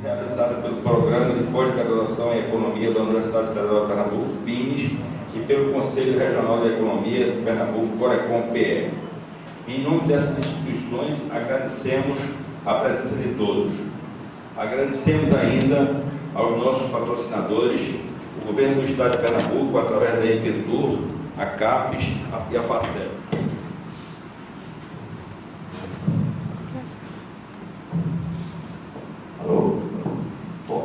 realizada pelo Programa de Pós-Graduação em Economia da Universidade Federal de Pernambuco, PINES, e pelo Conselho Regional de Economia de Pernambuco, CORECOM-PE. Em nome dessas instituições, agradecemos a presença de todos. Agradecemos ainda aos nossos patrocinadores, o Governo do Estado de Pernambuco, através da IPTUR, a CAPES e a FACEL. Alô?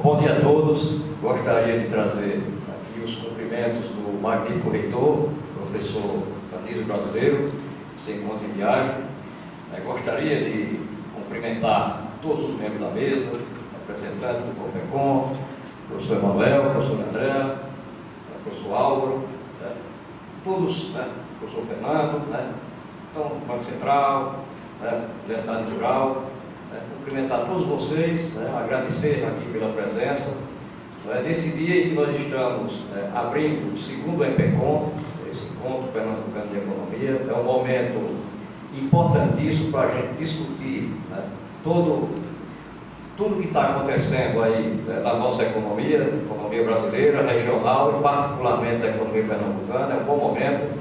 Bom dia a todos. Gostaria de trazer aqui os cumprimentos do magnífico reitor, professor Anísio Brasileiro, que se encontra em viagem. Gostaria de cumprimentar todos os membros da mesa, representantes do COFECOM, professor Emanuel, professor André, professor Álvaro, todos, professor Fernando, então, Banco Central, Universidade Rural, cumprimentar todos vocês, agradecer aqui pela presença, nesse dia em que nós estamos abrindo o segundo EPECOM, esse encontro pernambucano de economia. É um momento importantíssimo para a gente discutir tudo que está acontecendo aí na nossa economia brasileira, regional e particularmente da economia pernambucana. É um bom momento.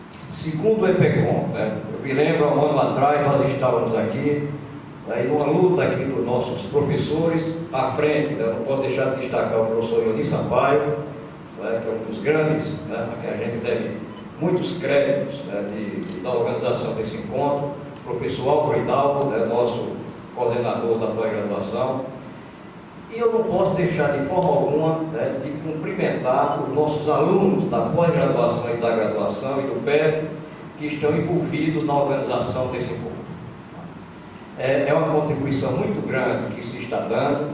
Segundo o EPECOM, eu me lembro, há um ano atrás, nós estávamos aqui, em uma luta aqui dos nossos professores, à frente, não posso deixar de destacar o professor Ioni Sampaio, que é um dos grandes, a quem a gente deve muitos créditos da organização desse encontro, o professor Álvaro Hidalgo, nosso coordenador da pós-graduação. E eu não posso deixar de forma alguma de cumprimentar os nossos alunos da pós-graduação e da graduação e do PET que estão envolvidos na organização desse encontro. É uma contribuição muito grande que se está dando.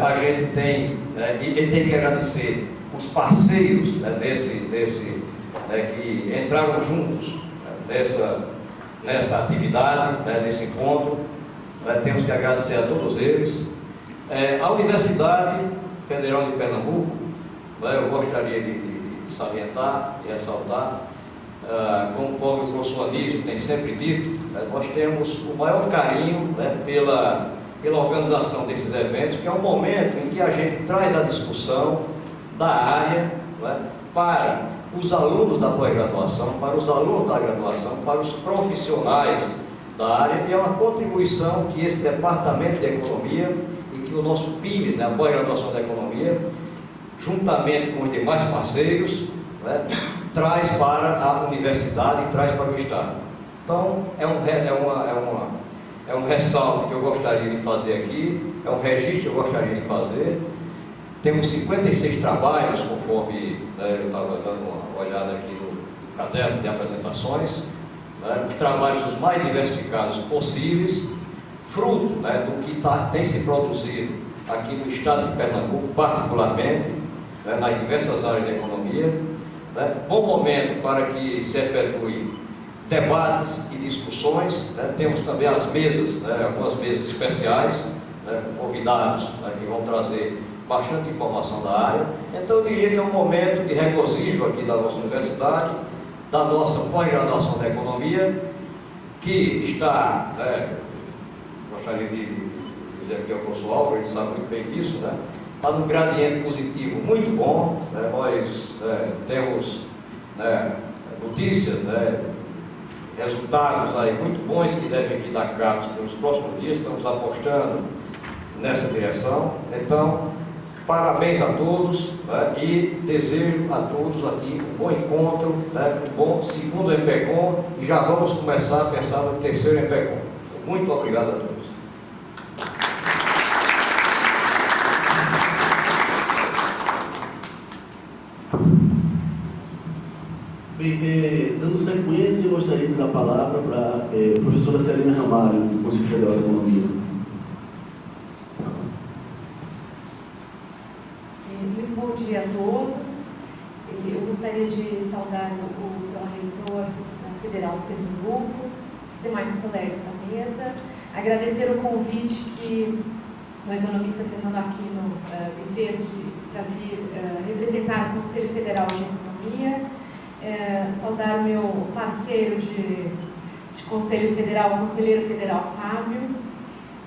A gente tem, e tem que agradecer os parceiros que entraram juntos nessa atividade, nesse encontro. Temos que agradecer a todos eles. A Universidade Federal de Pernambuco, eu gostaria de salientar e ressaltar, conforme o professor Anísio tem sempre dito, nós temos o maior carinho pela organização desses eventos, que é um momento em que a gente traz a discussão da área para os alunos da pós-graduação, para os alunos da graduação, para os profissionais da área, e é uma contribuição que esse Departamento de Economia e que o nosso PINES, a pós-graduação da Economia, juntamente com os demais parceiros, traz para a universidade e traz para o Estado. Então, é um ressalto que eu gostaria de fazer aqui, é um registro que eu gostaria de fazer. Temos 56 trabalhos, conforme eu estava dando uma olhada aqui no caderno de apresentações, os trabalhos os mais diversificados possíveis, fruto do que tem se produzido aqui no Estado de Pernambuco, particularmente, nas diversas áreas da economia. Bom momento para que se efetue debates e discussões. Temos também as mesas, algumas mesas especiais, com convidados que vão trazer bastante informação da área. Então eu diria que é um momento de regozijo aqui da nossa universidade, da nossa pós-graduação da economia, que está, gostaria de dizer aqui ao professor Álvaro, ele sabe muito bem disso, está num gradiente positivo muito bom. Nós temos notícias, resultados aí muito bons que devem vir da CAPES nos próximos dias. Estamos apostando nessa direção. Então, parabéns a todos, e desejo a todos aqui um bom encontro, um bom segundo EPECOM, e já vamos começar a pensar no terceiro EPECOM. Muito obrigado a todos. Bem, dando sequência, eu gostaria de dar a palavra para a professora Celina Ramalho, do Conselho Federal de Economia. Muito bom dia a todos. Eu gostaria de saudar o reitor federal de Pernambuco, os demais colegas da mesa, agradecer o convite que o economista Fernando Aquino me fez para vir representar o Conselho Federal de Economia, saudar o meu parceiro de Conselho Federal, o conselheiro federal Fábio,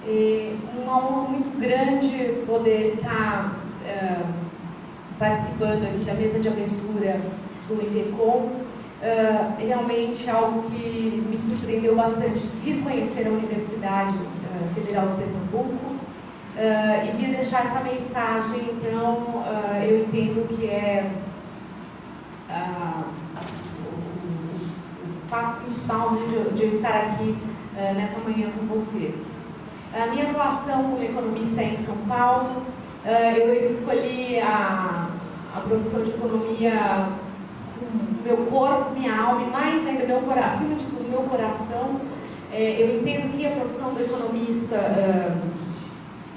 Uma honra muito grande poder estar participando aqui da mesa de abertura do IPCOM. Realmente algo que me surpreendeu bastante, vir conhecer a Universidade Federal de Pernambuco e vir deixar essa mensagem. Então, eu entendo que é o fato principal, né, de eu estar aqui nesta manhã com vocês. A minha atuação como economista é em São Paulo. Eu escolhi a profissão de economia com meu corpo, minha alma e mais ainda meu coração, acima de tudo meu coração. Eu entendo que a profissão do economista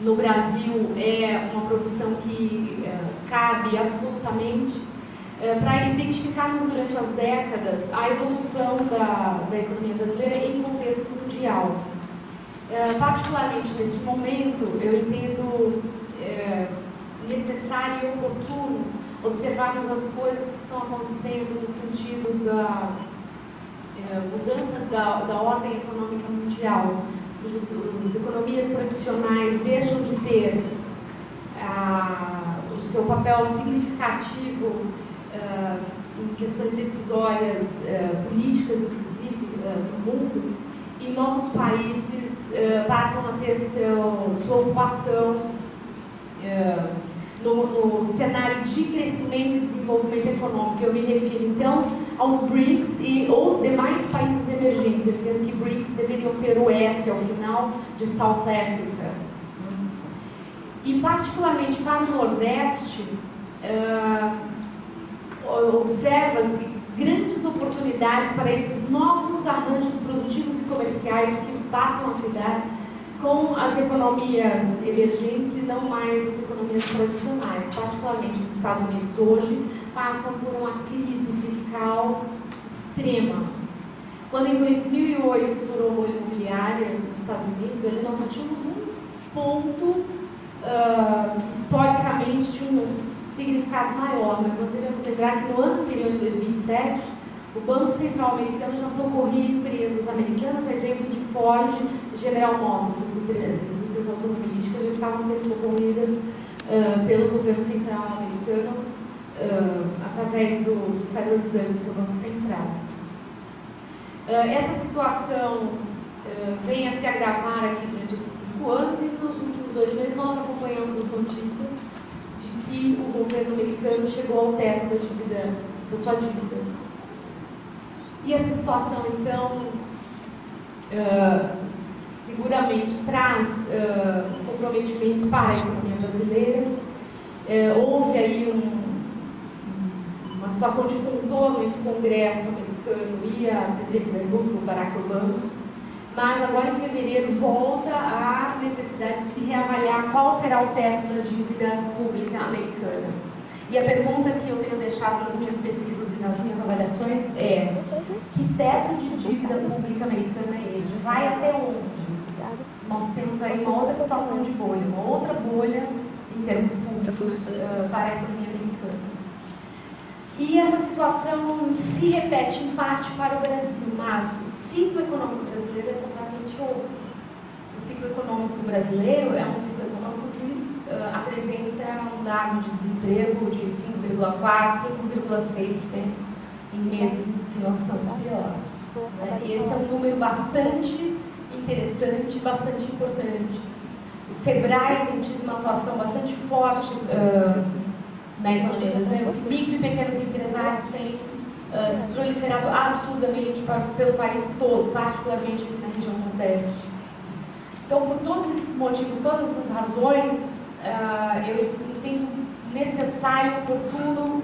no Brasil é uma profissão que cabe absolutamente para identificarmos durante as décadas a evolução da economia brasileira em contexto mundial. Particularmente neste momento, eu entendo necessário e oportuno observarmos as coisas que estão acontecendo no sentido da mudança da ordem econômica mundial. Ou seja, as economias tradicionais deixam de ter o seu papel significativo em questões decisórias políticas, inclusive, no mundo, e novos países passam a ter sua ocupação no cenário de crescimento e desenvolvimento econômico. Eu me refiro, então, aos BRICS ou demais países emergentes. Eu entendo que BRICS deveriam ter o S ao final de South Africa. E, particularmente para o Nordeste, observa-se grandes oportunidades para esses novos arranjos produtivos e comerciais que passam a se dar com as economias emergentes e não mais as economias tradicionais. Particularmente os Estados Unidos hoje passam por uma crise fiscal extrema. Quando em 2008 estourou a bolha imobiliária nos Estados Unidos, ali nós só tínhamos um ponto que historicamente tinha um significado maior, mas nós devemos lembrar que no ano anterior, em 2007, o Banco Central americano já socorria empresas americanas, a exemplo de Ford e General Motors. As empresas, indústrias automobilísticas já estavam sendo socorridas pelo governo central americano através do Federal Reserve, do seu Banco Central. Essa situação vem a se agravar aqui durante esses 5 anos, e nos últimos 2 meses nós acompanhamos as notícias de que o governo americano chegou ao teto da sua dívida. E essa situação, então, seguramente traz comprometimentos para a economia brasileira. Houve aí uma situação de contorno entre o Congresso americano e a presidência da República, o Barack Obama, mas agora em fevereiro volta a necessidade de se reavaliar qual será o teto da dívida pública americana. E a pergunta que eu tenho deixado nas minhas pesquisas e nas minhas avaliações é: que teto de dívida pública americana é este? Vai até onde? Nós temos aí uma outra situação de bolha, uma outra bolha em termos públicos para a economia americana. E essa situação se repete em parte para o Brasil, mas o ciclo econômico brasileiro é completamente outro. O ciclo econômico brasileiro é um ciclo econômico que apresenta um dado de desemprego de 5,4%, 5,6% em meses em que nós estamos pior. E esse é um número bastante interessante, bastante importante. O SEBRAE tem tido uma atuação bastante forte na economia brasileira. Os micro e pequenos empresários têm se proliferado absurdamente pelo país todo, particularmente aqui na região Nordeste. Então, por todos esses motivos, todas essas razões, eu entendo necessário, oportuno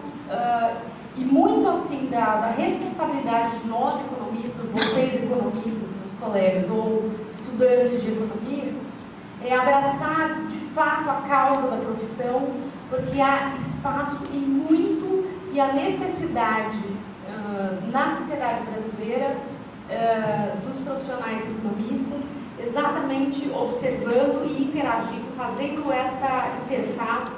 e muito assim da responsabilidade de nós economistas, vocês economistas, meus colegas ou estudantes de economia, é abraçar de fato a causa da profissão, porque há espaço e a necessidade na sociedade brasileira dos profissionais economistas, exatamente observando e interagindo, fazendo esta interface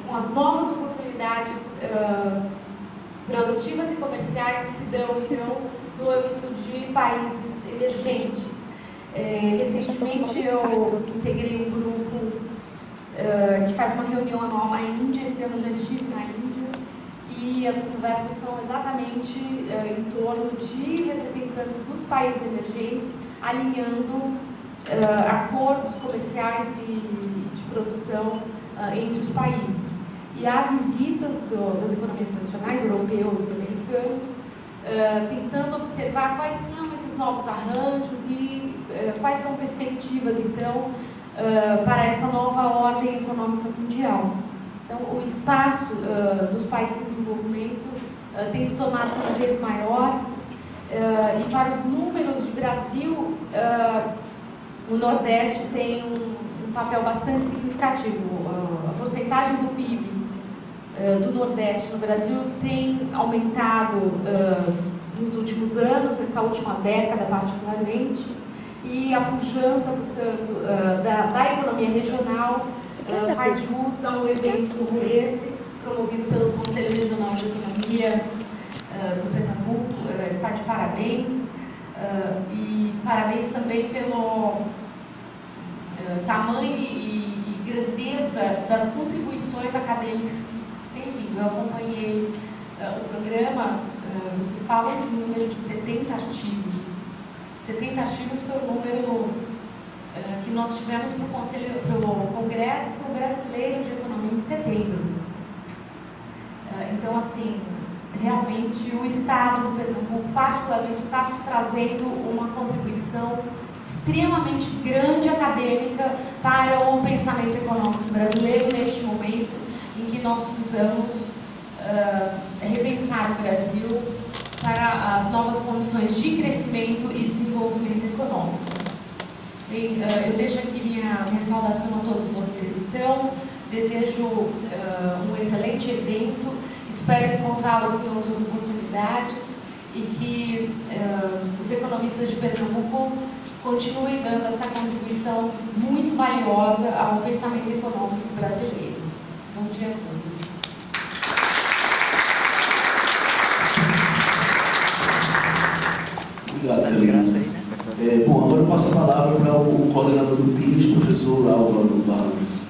com as novas oportunidades produtivas e comerciais que se dão, então, no âmbito de países emergentes. Recentemente eu integrei um grupo que faz uma reunião anual na Índia. Esse ano eu já estive na Índia e as conversas são exatamente em torno de representantes dos países emergentes alinhando acordos comerciais e de produção entre os países. E há visitas das economias tradicionais, europeus e americanos, tentando observar quais são esses novos arranjos e quais são perspectivas, então, para essa nova ordem econômica mundial. Então, o espaço dos países em desenvolvimento tem se tornado cada vez maior, e para os números de Brasil, o Nordeste tem um papel bastante significativo. A porcentagem do PIB do Nordeste no Brasil tem aumentado nos últimos anos, nessa última década particularmente, e a pujança, portanto, da economia regional faz jus a um evento como esse, promovido pelo Conselho Regional de Economia do Pernambuco. Está de parabéns, e parabéns também pelo tamanho e grandeza das contribuições acadêmicas que tem vindo. Eu acompanhei o programa, vocês falam de um número de 70 artigos. 70 artigos foi o número que nós tivemos para o Congresso Brasileiro de Economia em setembro. Então, assim, realmente o Estado do Pernambuco, particularmente, está trazendo uma contribuição extremamente grande acadêmica para o pensamento econômico brasileiro neste momento em que nós precisamos repensar o Brasil para as novas condições de crescimento e desenvolvimento econômico. Bem, eu deixo aqui minha saudação a todos vocês. Então, desejo um excelente evento, espero encontrá-los em outras oportunidades e que os economistas de Pernambuco continuem dando essa contribuição muito valiosa ao pensamento econômico brasileiro. Bom dia a todos. Obrigado, Celina. Bom, agora eu passo a palavra para o coordenador do PINES, professor Álvaro Barros.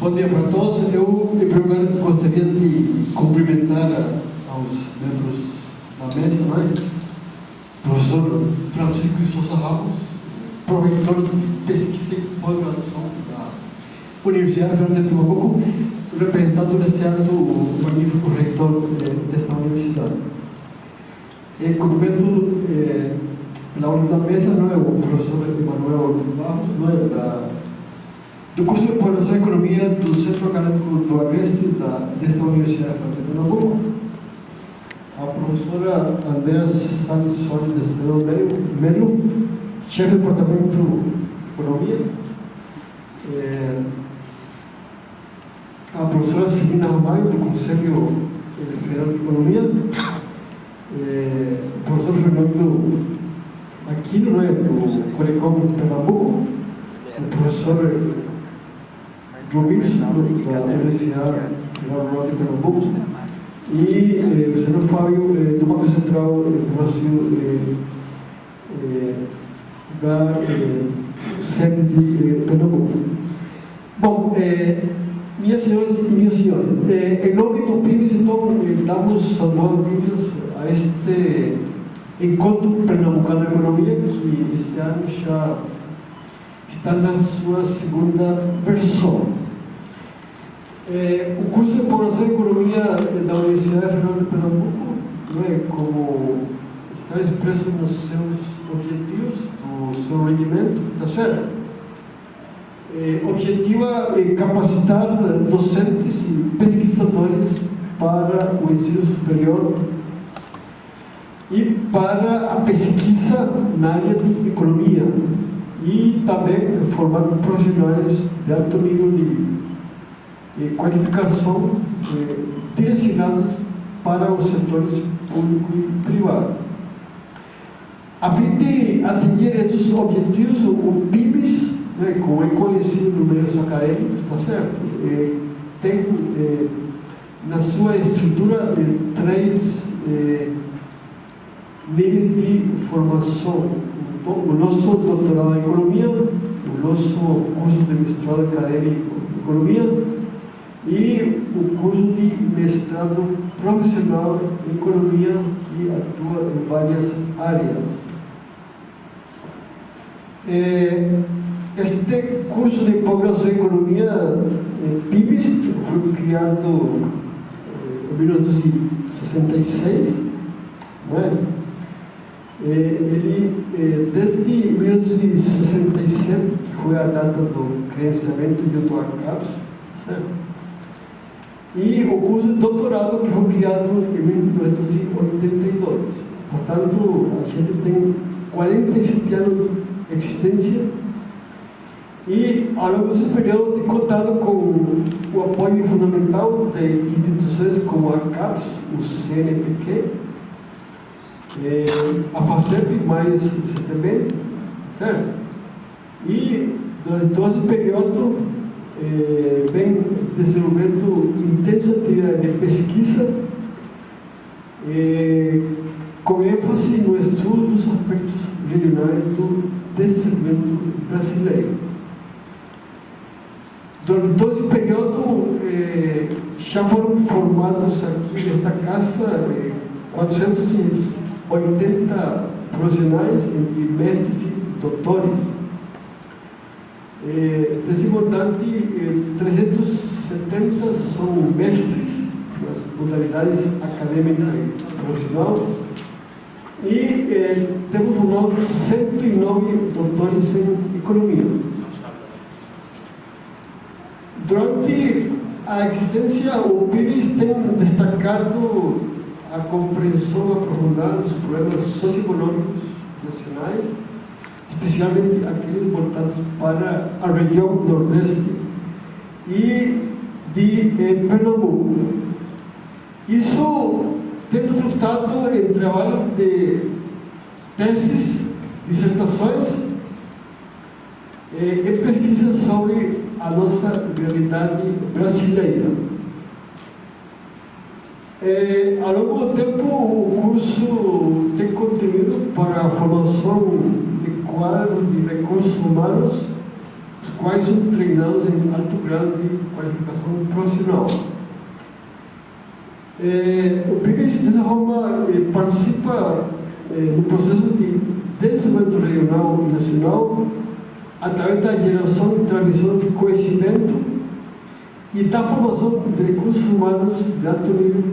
Bom dia para todos. Eu, em primeiro lugar, gostaria de cumprimentar aos membros da mesa, não é? Professor Francisco Sousa Ramos, pró-reitor de pesquisa e pós-graduação da Universidade Federal de Pernambuco, representando neste ato o magnífico reitor desta universidade. Cumprimento pela ordem da mesa, não é, o professor Emanuel Barros, não é, do curso de Pós-graduação em Economia do Centro Acadêmico do Agreste desta Universidade Federal de Pernambuco, a professora Andrea Salles Soares de Melo, chefe do Departamento de Economia, a professora Celina Ramalho, do Conselho Federal de Economia, o professor Fernando Aquino, não é, do Colecom Pernambuco, o professor Romilson, da Universidade Federal de Pernambuco, e o senhor Fábio, do Banco Central do Brasil, da sede de Pernambuco. Bom, minhas senhoras e meus senhores, em nome do PINES, então, damos as boas-vindas a este encontro pernambucano de economia, que este ano já está na sua segunda versão. O curso de Pós-graduação em Economia da Universidade Federal de Pernambuco, não é, como está expresso nos seus objetivos, no seu rendimento, está certo? Objetiva é capacitar docentes e pesquisadores para o ensino superior e para a pesquisa na área de economia e também formar profissionais de alto nível de qualificação direcionados para os setores público e privado. A fim de atingir esses objetivos, o PINES né, como é conhecido no meio acadêmico, está certo? Tem na sua estrutura 3 níveis de formação. O nosso doutorado em economia, o nosso curso de mestrado acadêmico em economia e o curso de mestrado profissional em economia, que atua em várias áreas. Este curso de pós-graduação em economia, PIBIS, foi criado em 1966, né? Ele, desde 1967, que foi a data do credenciamento de ACAPS, certo? E o curso de doutorado, que foi criado em 1982. Portanto, a gente tem 47 anos de existência e, ao longo desse período, tem contado com o apoio fundamental de instituições como a ACAPS, o CNPq, a FACEP mais recentemente, certo? E durante todo esse período vem desenvolvendo intensa atividade de pesquisa com ênfase no estudo dos aspectos regionais do desenvolvimento brasileiro. Durante todo esse período já foram formados aqui nesta casa 480 profissionais, entre mestres e doutores. Desse montante, 370 são mestres nas modalidades acadêmica e profissional e temos formado 109 doutores em economia. Durante a existência, o PIBIS tem destacado a compreensão aprofundada dos problemas socioeconômicos nacionais, especialmente aqueles voltados para a região Nordeste e de Pernambuco. Isso tem resultado em trabalhos de teses, dissertações e pesquisas sobre a nossa realidade brasileira. Ao longo do tempo, o curso tem contribuído para a formação de quadros de recursos humanos, os quais são treinados em alto grau de qualificação profissional. O PIBIS, dessa forma, participa no processo de desenvolvimento regional e nacional através da geração e transmissão de conhecimento e da formação de recursos humanos de alto nível,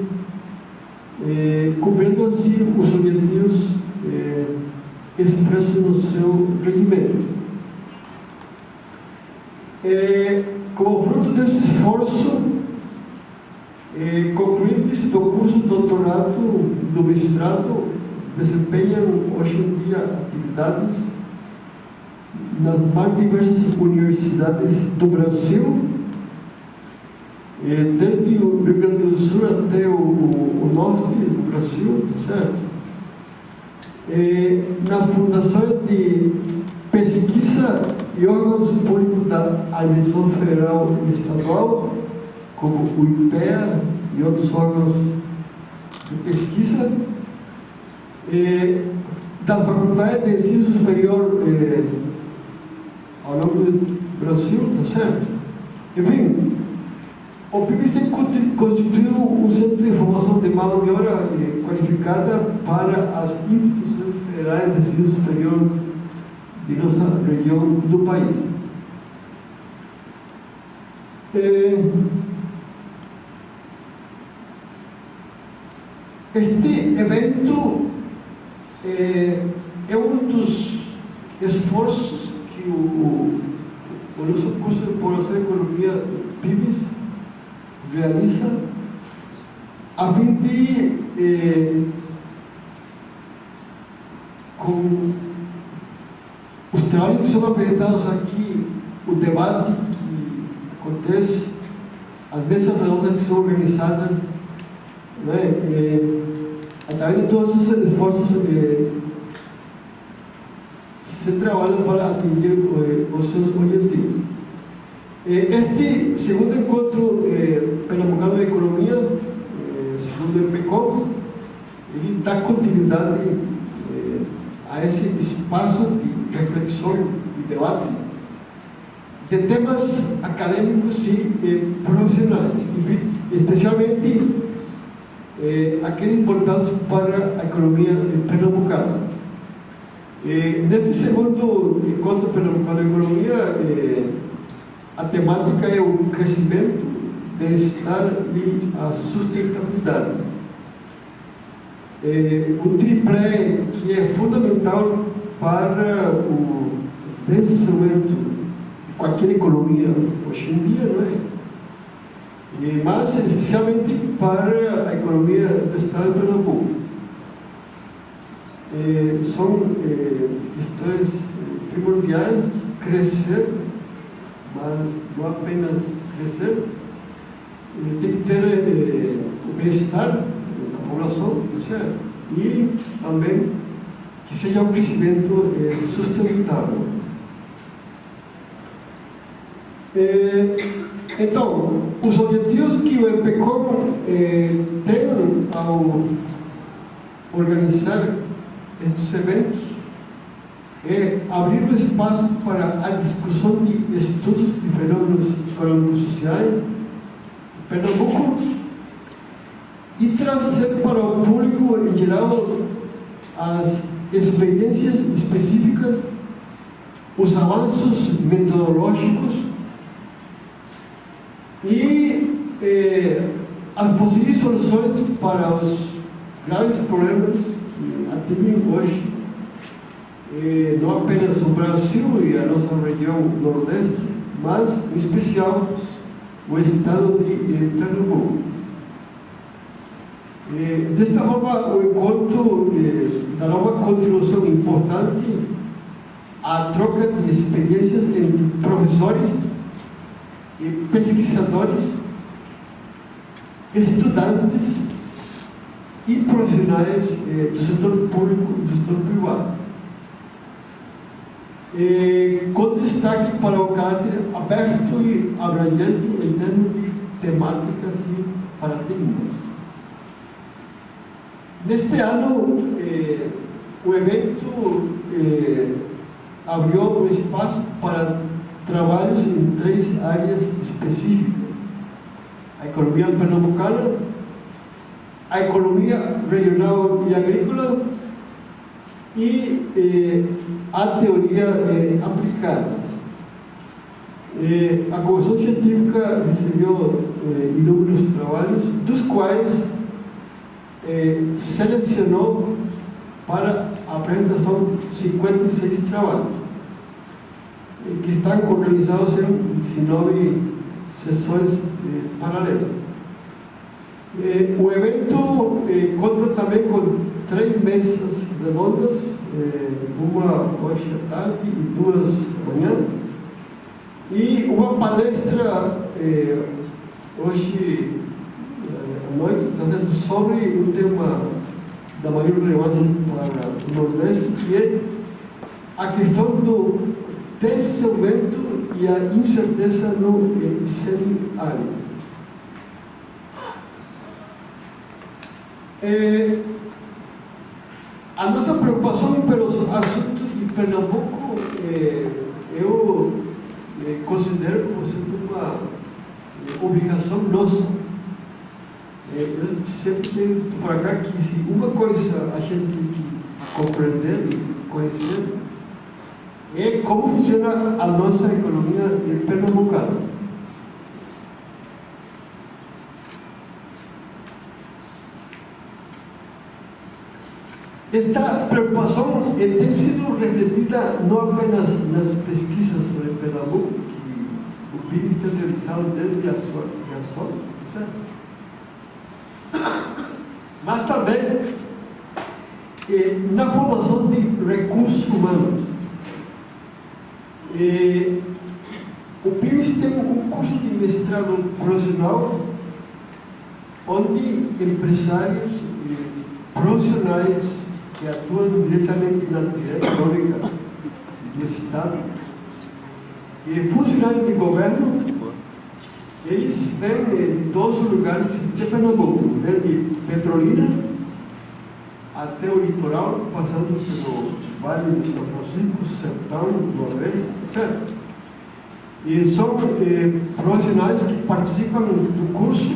cumprindo assim os objetivos expressos no seu regimento. Como fruto desse esforço, concluintes do curso de doutorado do mestrado desempenham hoje em dia atividades nas mais diversas universidades do Brasil, desde o Rio Grande do Sul até o norte do Brasil, tá certo? Nas fundações de pesquisa e órgãos públicos da Administração Federal e Estadual, como o IPEA e outros órgãos de pesquisa, da Faculdade de Ensino Superior ao longo do Brasil, tá certo? Enfim, o PIBIS tem constituído um centro de formação de mão de obra qualificada para as instituições federais de ensino superior de nossa região do país. Este evento é um dos esforços que o nosso curso de pós-graduação em economia PIBIS realiza a fim de, com os trabalhos que são apresentados aqui, o debate que acontece, as mesas redondas que são organizadas, através de todos esses esforços, se trabalha para atingir os seus objetivos. Este segundo encontro pernambucano de economia, segundo o EPECOM, ele dá continuidade a esse espaço de reflexão e debate de temas acadêmicos e profissionais, especialmente aqueles voltados para a economia pernambucana. Neste segundo encontro pernambucano de economia, a temática é o crescimento, bem-estar e a sustentabilidade. Um tripé que é fundamental para o desenvolvimento de qualquer economia hoje em dia, não é? Mas especialmente para a economia do Estado de Pernambuco. São questões primordiais: crescer, mas não apenas crescer, tem que ter o bem-estar da população, certo? E também que seja um crescimento sustentável. Então, os objetivos que o EPECOM tem ao organizar estes eventos é abrir o espaço para a discussão de estudos de fenômenos econômicos sociais em Pernambuco e trazer para o público em geral as experiências específicas, os avanços metodológicos e as possíveis soluções para os graves problemas que atingem hoje não apenas o Brasil e a nossa região nordeste, mas em especial o estado de Pernambuco. Desta forma, o encontro dará uma contribuição importante à troca de experiências entre professores e pesquisadores, estudantes e profissionais do setor público e do setor privado. Com destaque para o caráter aberto e abrangente em termos de temáticas e paradigmas. Neste ano, o evento abriu o espaço para trabalhos em 3 áreas específicas: a economia pernambucana, a economia regional e agrícola e a teoria aplicada. A comissão científica recebeu inúmeros trabalhos, dos quais selecionou para a apresentação 56 trabalhos, que estão organizados em 19 sessões paralelas. O evento conta também com 3 mesas redondas, uma hoje à tarde e 2 amanhã, e uma palestra hoje à noite, sobre um tema da maior relevância para o Nordeste, que é a questão do desenvolvimento e a incerteza no semiárido. A nossa preocupação pelos assuntos de Pernambuco, eu considero como sendo uma obrigação nossa. Eu sempre tenho dito para cá que se uma coisa a gente tem que compreender e conhecer é como funciona a nossa economia pernambucana. Esta preocupação tem sido refletida não apenas nas pesquisas sobre Pernambuco, que o PIB tem realizado desde a sua criação, certo? Mas também na formação de recursos humanos. O PIBIS tem um curso de mestrado profissional onde empresários profissionais que atuam diretamente na atividade econômica do Estado. E funcionários de governo, eles vêm em todos os lugares de Pernambuco, desde Petrolina até o litoral, passando pelo Vale de São Francisco, Sertão, Nordeste, certo? E são profissionais que participam do curso,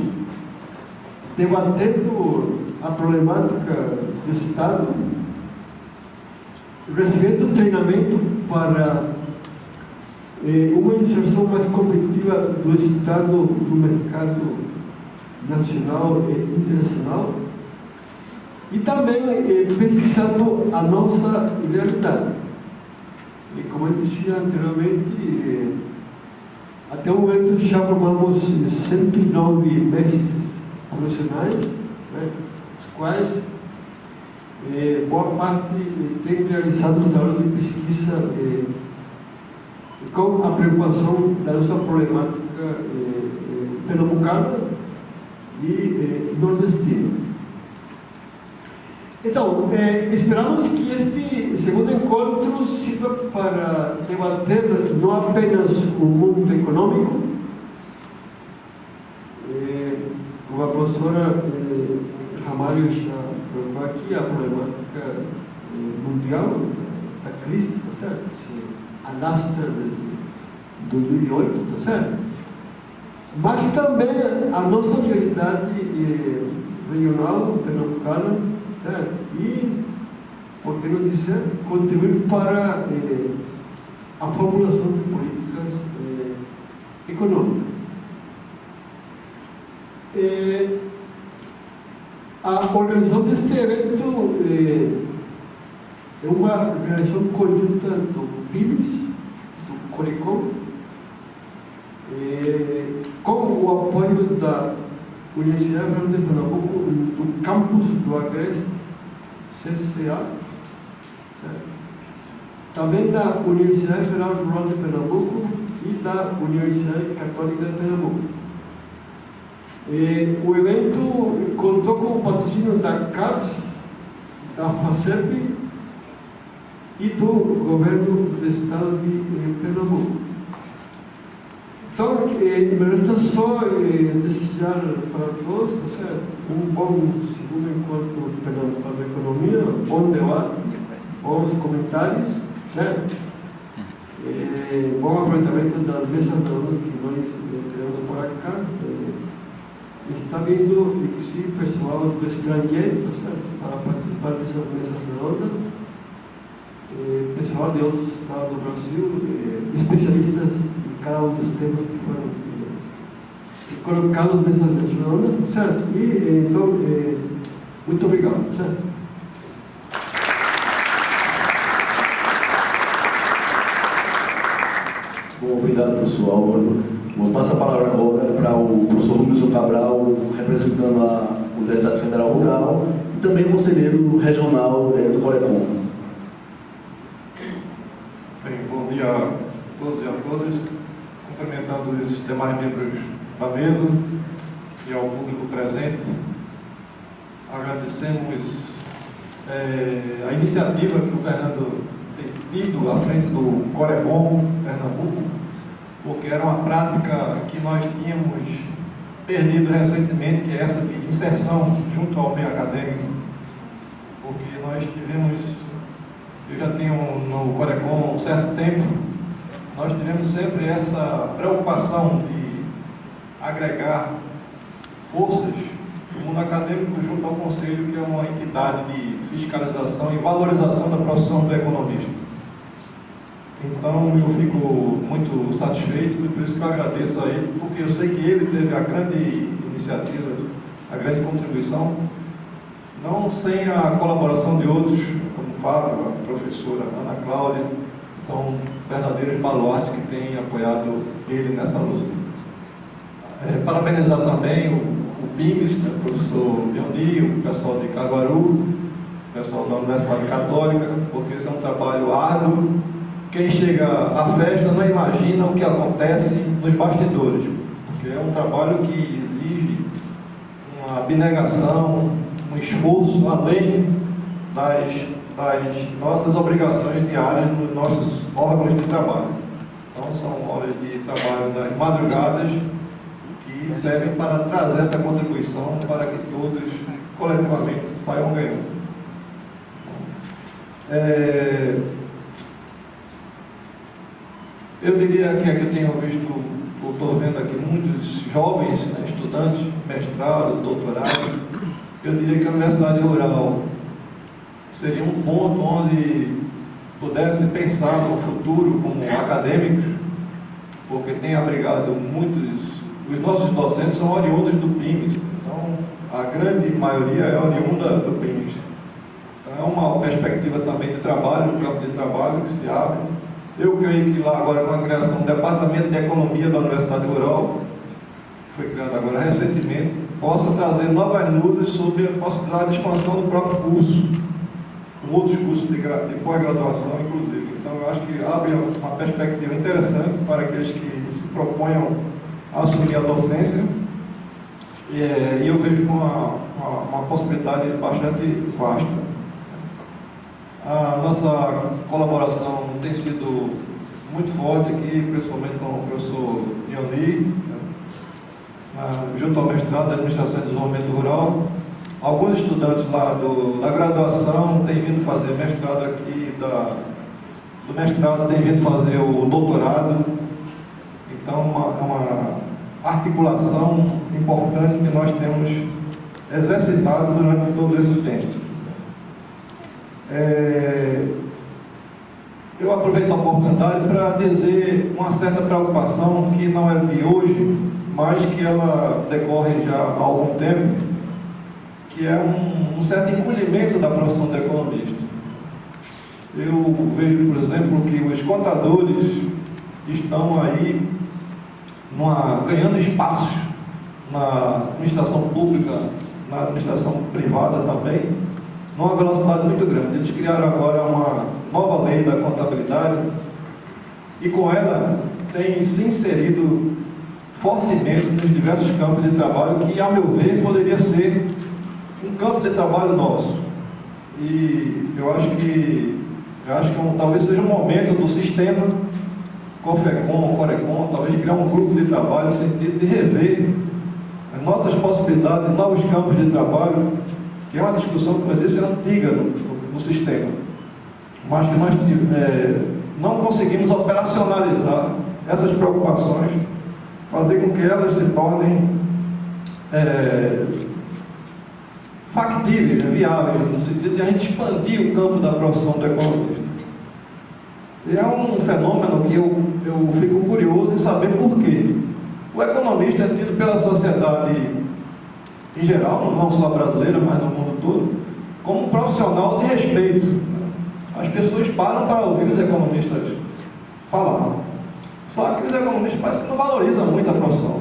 debatendo a problemática do Estado, recebendo treinamento para uma inserção mais competitiva do Estado no mercado nacional e internacional, e também pesquisando a nossa realidade. E como eu disse anteriormente, até o momento já formamos 109 mestres profissionais, né, os quais boa parte tem realizado os trabalhos de pesquisa com a preocupação da nossa problemática pernambucana e nordestina. Então, esperamos que este segundo encontro sirva para debater não apenas o mundo econômico, como a professora Ramalho já colocou aqui, a problemática mundial da crise, tá certo? Se alastra de 2008, tá certo? Mas também a nossa realidade regional, pernambucana, certo? E, por que não dizer, contribuir para a formulação de políticas econômicas. A organização deste evento é uma realização conjunta do PIBS, do Corecom, com o apoio da Universidade Federal de Pernambuco, do campus do Agreste, CCA, também da Universidade Federal Rural de Pernambuco e da Universidade Católica de Pernambuco. O evento contou com o patrocínio da CARS, da FACEP e do Governo do Estado de Pernambuco. Então, me resta só desejar para todos, tá certo? Um bom segundo encontro pernambucano da economia, bom debate, bons comentários, certo? Bom aproveitamento das mesas redondas que nós teremos por acá. Está vindo, inclusive, pessoal do estrangeiro, tá certo? Para participar dessas mesas redondas. Pessoal de outros estados do Brasil, especialistas em cada um dos temas que foram colocados nessas mesas redondas, certo? E, então, muito obrigado, certo? Bom, obrigado, pessoal. Vou passar a palavra agora para o professor Romilson Cabral, representando a Universidade Federal Rural e também conselheiro regional do Corecom. Bem, bom dia a todos e a todas. Cumprimentando os demais membros da mesa e ao público presente. Agradecemos a iniciativa que o Fernando tem tido à frente do Corecom Pernambuco, porque era uma prática que nós tínhamos perdido recentemente, que é essa de inserção junto ao meio acadêmico, porque nós tivemos, eu já tenho no Corecom um certo tempo, nós tivemos sempre essa preocupação de agregar forças do mundo acadêmico junto ao Conselho, que é uma entidade de fiscalização e valorização da profissão do economista. Então, eu fico muito satisfeito e por isso que eu agradeço a ele, porque eu sei que ele teve a grande iniciativa, a grande contribuição, não sem a colaboração de outros, como o Fábio, a professora Ana Cláudia, são verdadeiros baluartes que têm apoiado ele nessa luta. Parabenizar também o PIMES, o professor Leoni, o pessoal de Caruaru, o pessoal da Universidade Católica, porque esse é um trabalho árduo. Quem chega à festa não imagina o que acontece nos bastidores, porque é um trabalho que exige uma abnegação, um esforço além das nossas obrigações diárias nos nossos órgãos de trabalho. Então, são horas de trabalho das madrugadas que servem para trazer essa contribuição para que todos, coletivamente, saiam ganhando. Eu diria que aqui eu tenho visto, eu estou vendo aqui muitos jovens, né, estudantes, mestrado, doutorado. Eu diria que a Universidade Rural seria um ponto onde pudesse pensar no futuro como acadêmicos, porque tem abrigado muitos, os nossos docentes são oriundos do PIMES, então a grande maioria é oriunda do PIMES. Então é uma perspectiva também de trabalho, um campo de trabalho que se abre. Eu creio que lá agora com a criação do Departamento de Economia da Universidade Rural, que foi criado agora recentemente, possa trazer novas luzes sobre a possibilidade de expansão do próprio curso, com outros cursos de pós-graduação, inclusive. Então, eu acho que abre uma perspectiva interessante para aqueles que se proponham a assumir a docência, e eu vejo com uma possibilidade bastante vasta. A nossa colaboração tem sido muito forte aqui, principalmente com o professor Ioni, junto ao mestrado da Administração e Desenvolvimento Rural. Alguns estudantes lá da graduação têm vindo fazer mestrado aqui, do mestrado têm vindo fazer o doutorado. Então, uma articulação importante que nós temos exercitado durante todo esse tempo. Eu aproveito a oportunidade para dizer uma certa preocupação que não é de hoje, mas que ela decorre já há algum tempo, que é um certo encolhimento da profissão de economista. Eu vejo, por exemplo, que os contadores estão aí ganhando espaços na administração pública, na administração privada também, numa velocidade muito grande. Eles criaram agora uma nova lei da contabilidade e com ela tem se inserido fortemente nos diversos campos de trabalho que, a meu ver, poderia ser um campo de trabalho nosso. E eu acho que talvez seja um momento do sistema COFECOM, CORECOM, talvez criar um grupo de trabalho no sentido de rever as nossas possibilidades, novos campos de trabalho, que é uma discussão, como eu disse, antiga no sistema, mas que nós não conseguimos operacionalizar essas preocupações, fazer com que elas se tornem factíveis, viáveis, no sentido de a gente expandir o campo da profissão do economista. E é um fenômeno que eu fico curioso em saber por quê. O economista é tido pela sociedade em geral, não só brasileira, mas no mundo todo, como um profissional de respeito. As pessoas param para ouvir os economistas falar. Só que os economistas parece que não valorizam muito a profissão.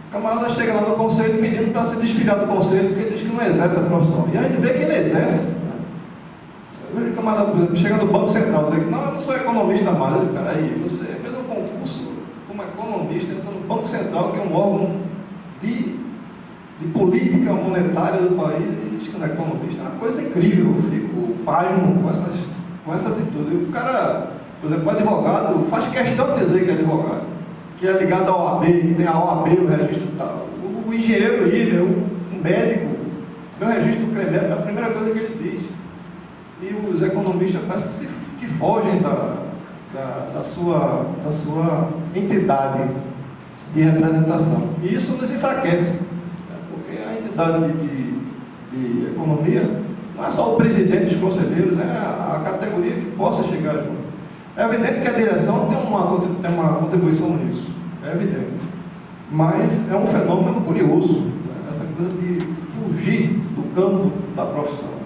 O camarada chega lá no conselho pedindo para se desfiliar do conselho, porque diz que não exerce a profissão. E a gente vê que ele exerce. O camarada, por exemplo, chega no Banco Central, diz que não, eu não sou economista mais. Eu digo, peraí, você fez um concurso como economista, entrou no Banco Central, que é um órgão de política monetária do país, e diz que não é economista. É uma coisa incrível, eu fico pasmo com essa atitude. E o cara, por exemplo, o advogado faz questão de dizer que é advogado, que é ligado à OAB, que tem a OAB, o registro tal. O engenheiro aí, o médico, meu registro do CREMEP, é a primeira coisa que ele diz. E os economistas parece que fogem da sua entidade de representação. E isso nos enfraquece, porque a entidade de economia não é só o presidente dos conselheiros, é a categoria que possa chegar junto. É evidente que a direção tem uma contribuição nisso, é evidente. Mas é um fenômeno curioso, né? Essa coisa de fugir do campo da profissão.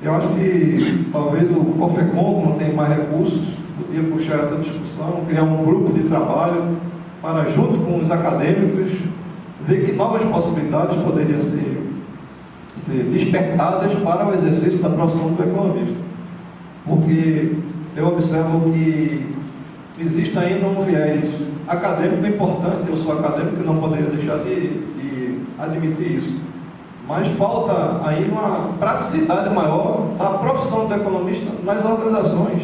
Eu acho que talvez o COFECOM, como tem mais recursos, podia puxar essa discussão, criar um grupo de trabalho para, junto com os acadêmicos, ver que novas possibilidades poderiam ser despertadas para o exercício da profissão do economista. Porque eu observo que existe ainda um viés acadêmico importante, eu sou acadêmico e não poderia deixar de admitir isso, mas falta aí uma praticidade maior da profissão do economista nas organizações.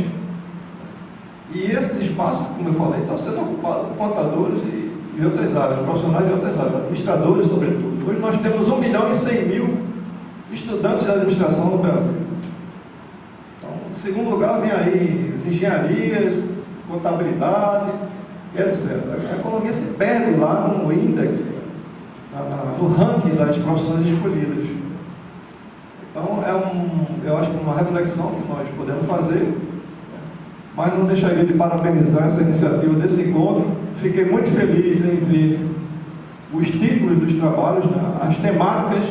E esses espaços, como eu falei, estão sendo ocupados por contadores e outras áreas, profissionais de outras áreas, administradores sobretudo. Hoje nós temos 1.100.000 estudantes de administração no Brasil. Então, em segundo lugar, vem aí as engenharias, contabilidade, etc. A economia se perde lá no índice, no ranking das profissões escolhidas. Então, eu acho que é uma reflexão que nós podemos fazer, mas não deixaria de parabenizar essa iniciativa desse encontro. Fiquei muito feliz em ver os títulos dos trabalhos, né? As temáticas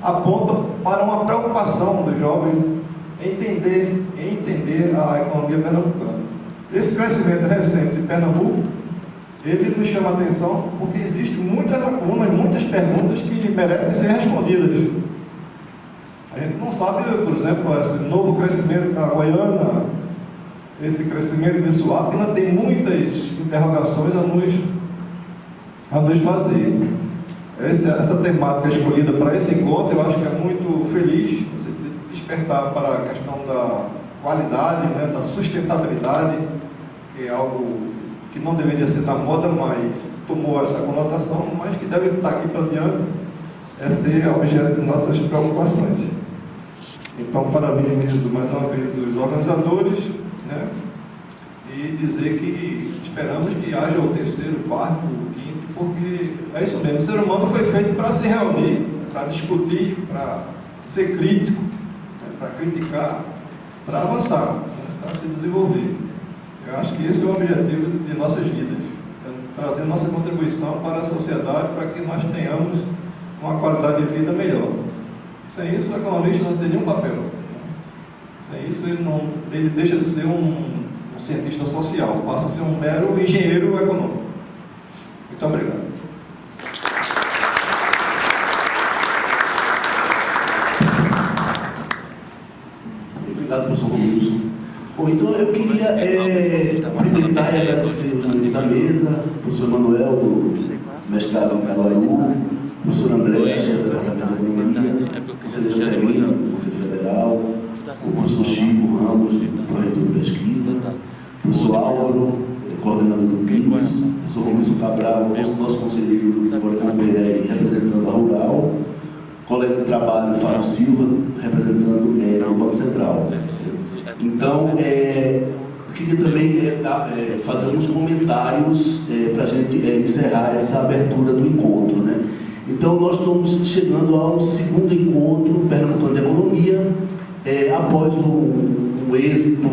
apontam para uma preocupação do jovem em entender a economia pernambucana. Esse crescimento recente de Pernambuco, ele nos chama a atenção porque existem muitas lacunas, muitas perguntas que merecem ser respondidas. A gente não sabe, por exemplo, esse novo crescimento para a Guaiana, esse crescimento de Suape, ainda tem muitas interrogações a nos fazer. Essa temática escolhida para esse encontro, eu acho que é muito feliz, você despertar para a questão da qualidade, né, da sustentabilidade, que é algo que não deveria ser da moda, mas tomou essa conotação, mas que deve estar aqui para diante, é ser objeto de nossas preocupações. Então, parabenizo mais uma vez os organizadores, né, e dizer que esperamos que haja o terceiro, quarto, quinto, porque é isso mesmo, o ser humano foi feito para se reunir, para discutir, para ser crítico, né, para criticar, para avançar, né, para se desenvolver. Eu acho que esse é o objetivo de nossas vidas, é trazer nossa contribuição para a sociedade, para que nós tenhamos uma qualidade de vida melhor. Sem isso, o economista não tem nenhum papel. Sem isso, ele deixa de ser um cientista social, passa a ser um mero engenheiro econômico. Muito obrigado. Obrigado, professor Romilson. Bom, então eu queria cumprimentar e agradecer os membros da mesa, o professor Manuel, do mestrado em Caruaru, o professor André, chefe do Departamento de Economia, a conselheira Celina, do Conselho Federal, o professor Chico Ramos, proreitor de pesquisa, o professor Álvaro, coordenador do PIBS, o professor Romilson Cabral, nosso conselheiro do Corecom PE, representando a Rural, colega de trabalho Fábio Silva, representando o Banco Central. Então, eu queria também fazer alguns comentários para a gente encerrar essa abertura do encontro, né? Então, nós estamos chegando ao segundo encontro Pernambucano de Economia, após um êxito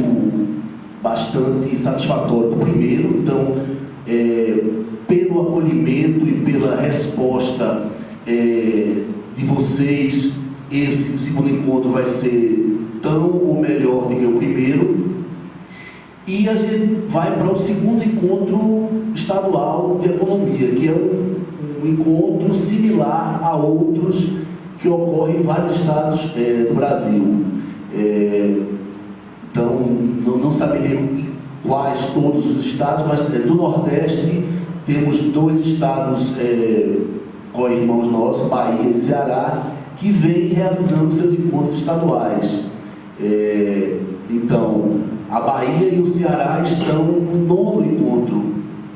bastante satisfatório do primeiro. Então, pelo acolhimento e pela resposta de vocês, esse segundo encontro vai ser tão ou melhor do que o primeiro, e a gente vai para o segundo encontro estadual de economia, que é um encontro similar a outros que ocorrem em vários estados do Brasil. Então, não saberia quais todos os estados, mas do Nordeste temos 2 estados co-irmãos nossos, Bahia e Ceará, que vêm realizando seus encontros estaduais. Então, a Bahia e o Ceará estão no 9º encontro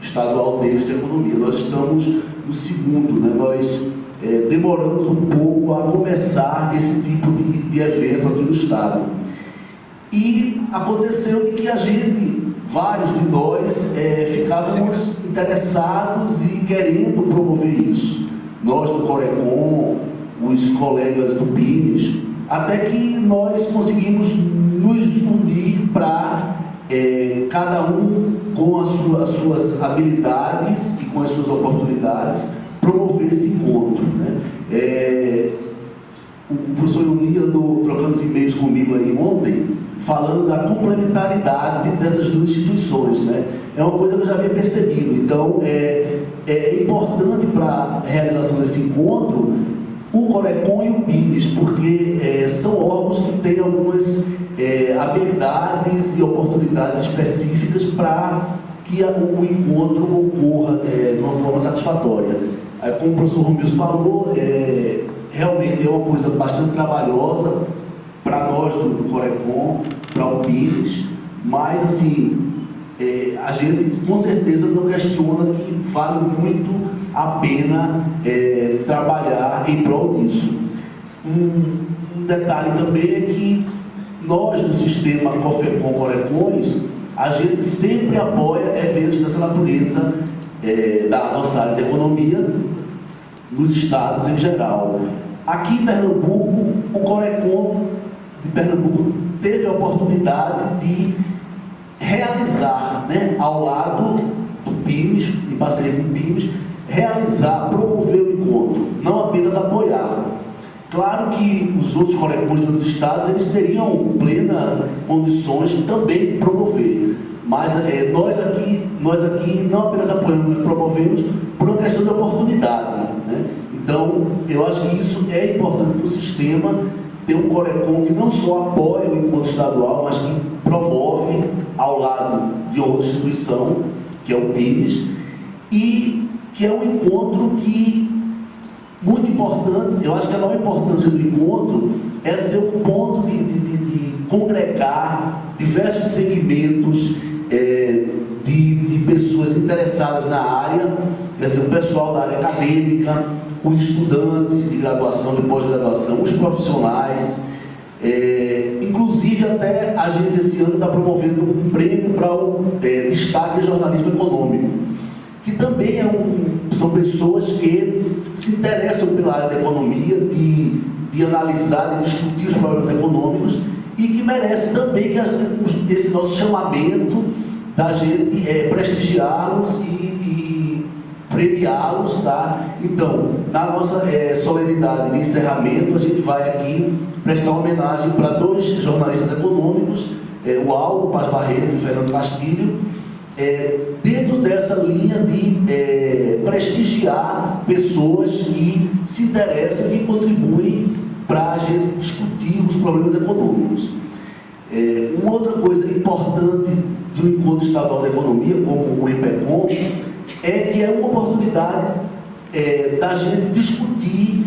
estadual deles de economia. Nós estamos no 2º, né? Nós demoramos um pouco a começar esse tipo de evento aqui no estado. E aconteceu de que vários de nós, ficávamos interessados e querendo promover isso. Nós do Corecom, os colegas do PIBS, até que nós conseguimos nos unir para, cada um com as suas habilidades e com as suas oportunidades, promover esse encontro, né? O professor Ioni andou trocando os e-mails comigo aí ontem, falando da complementaridade dessas 2 instituições, né? É uma coisa que eu já havia percebido. Então, é importante para a realização desse encontro o Corecom e o PIBS, porque são órgãos que têm algumas habilidades e oportunidades específicas para que o encontro ocorra de uma forma satisfatória. Como o professor Romilson falou, realmente é uma coisa bastante trabalhosa para nós do Corecon, para o PINES, mas assim, a gente com certeza não questiona que vale muito a pena trabalhar em prol disso. Um detalhe também é que nós, no sistema COFECON Corecons, a gente sempre apoia eventos dessa natureza da nossa área de economia, nos estados em geral. Aqui em Pernambuco, o Corecon de Pernambuco teve a oportunidade de realizar, né, ao lado do PIMES, em parceria com o PIMES, promover o encontro, não apenas apoiar. Claro que os outros Corecons de outros estados, eles teriam plenas condições também de promover, mas nós aqui não apenas apoiamos, mas promovemos por uma questão de oportunidade, né? Então, eu acho que isso é importante para o sistema, ter um Corecon que não só apoia o encontro estadual, mas que promove ao lado de outra instituição, que é o PIMES, e que é um encontro que, muito importante, eu acho que a maior importância do encontro é ser um ponto de congregar diversos segmentos de pessoas interessadas na área, quer dizer, o pessoal da área acadêmica, os estudantes de graduação, de pós-graduação, os profissionais, inclusive até a gente esse ano está promovendo um prêmio para o destaque em jornalismo econômico, que também são pessoas que se interessam pela área da economia, de analisar, de discutir os problemas econômicos, e que merecem também esse nosso chamamento da gente prestigiá-los e premiá-los, tá? Então, na nossa solenidade de encerramento, a gente vai aqui prestar homenagem para 2 jornalistas econômicos, o Aldo Paz Barreto e o Fernando Castilho, dentro dessa linha de prestigiar pessoas que se interessam e que contribuem para a gente discutir os problemas econômicos. Uma outra coisa importante do Encontro Estadual de Economia, como o EPECOM, é que é uma oportunidade da gente discutir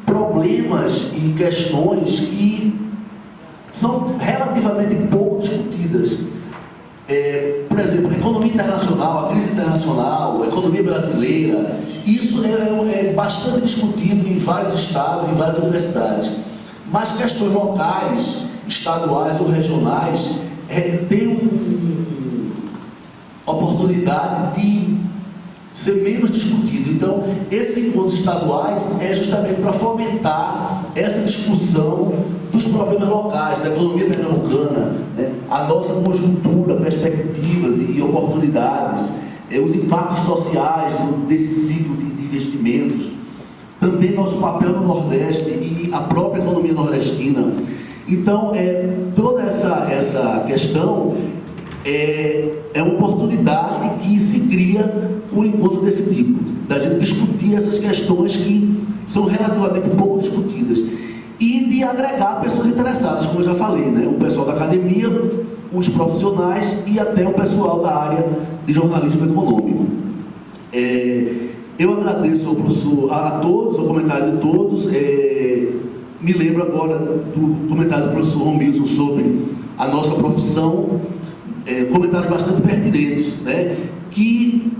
problemas e questões que são relativamente pouco discutidas. Por exemplo, a economia internacional, a crise internacional, a economia brasileira, isso é bastante discutido em vários estados, em várias universidades. Mas questões locais, estaduais ou regionais, têm oportunidade de ser menos discutido. Então, esses encontros estaduais é justamente para fomentar essa discussão dos problemas locais, da economia pernambucana, né? A nossa conjuntura, perspectivas e oportunidades, os impactos sociais desse ciclo de investimentos, também nosso papel no Nordeste e a própria economia nordestina. Então, toda essa questão é uma oportunidade que se cria com um encontro desse tipo, da gente discutir essas questões que são relativamente pouco discutidas e de agregar pessoas interessadas, como eu já falei, né? O pessoal da academia, os profissionais e até o pessoal da área de jornalismo econômico. Eu agradeço ao professor, a todos, ao comentário de todos. Me lembro agora do comentário do professor Romilson sobre a nossa profissão, comentários bastante pertinentes, né? Que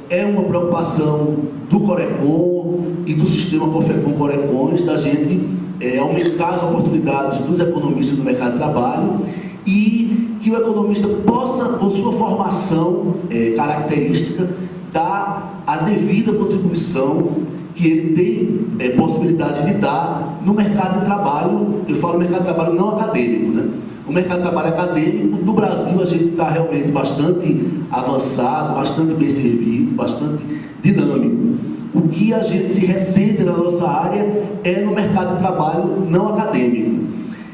é uma preocupação do Corecon e do sistema COFECON Corecons, da gente aumentar as oportunidades dos economistas no mercado de trabalho e que o economista possa, com sua formação característica, dar a devida contribuição que ele tem possibilidade de dar no mercado de trabalho. Eu falo mercado de trabalho não acadêmico, né? O mercado de trabalho acadêmico, no Brasil, a gente está realmente bastante avançado, bastante bem servido, bastante dinâmico. O que a gente se ressente na nossa área é no mercado de trabalho não acadêmico.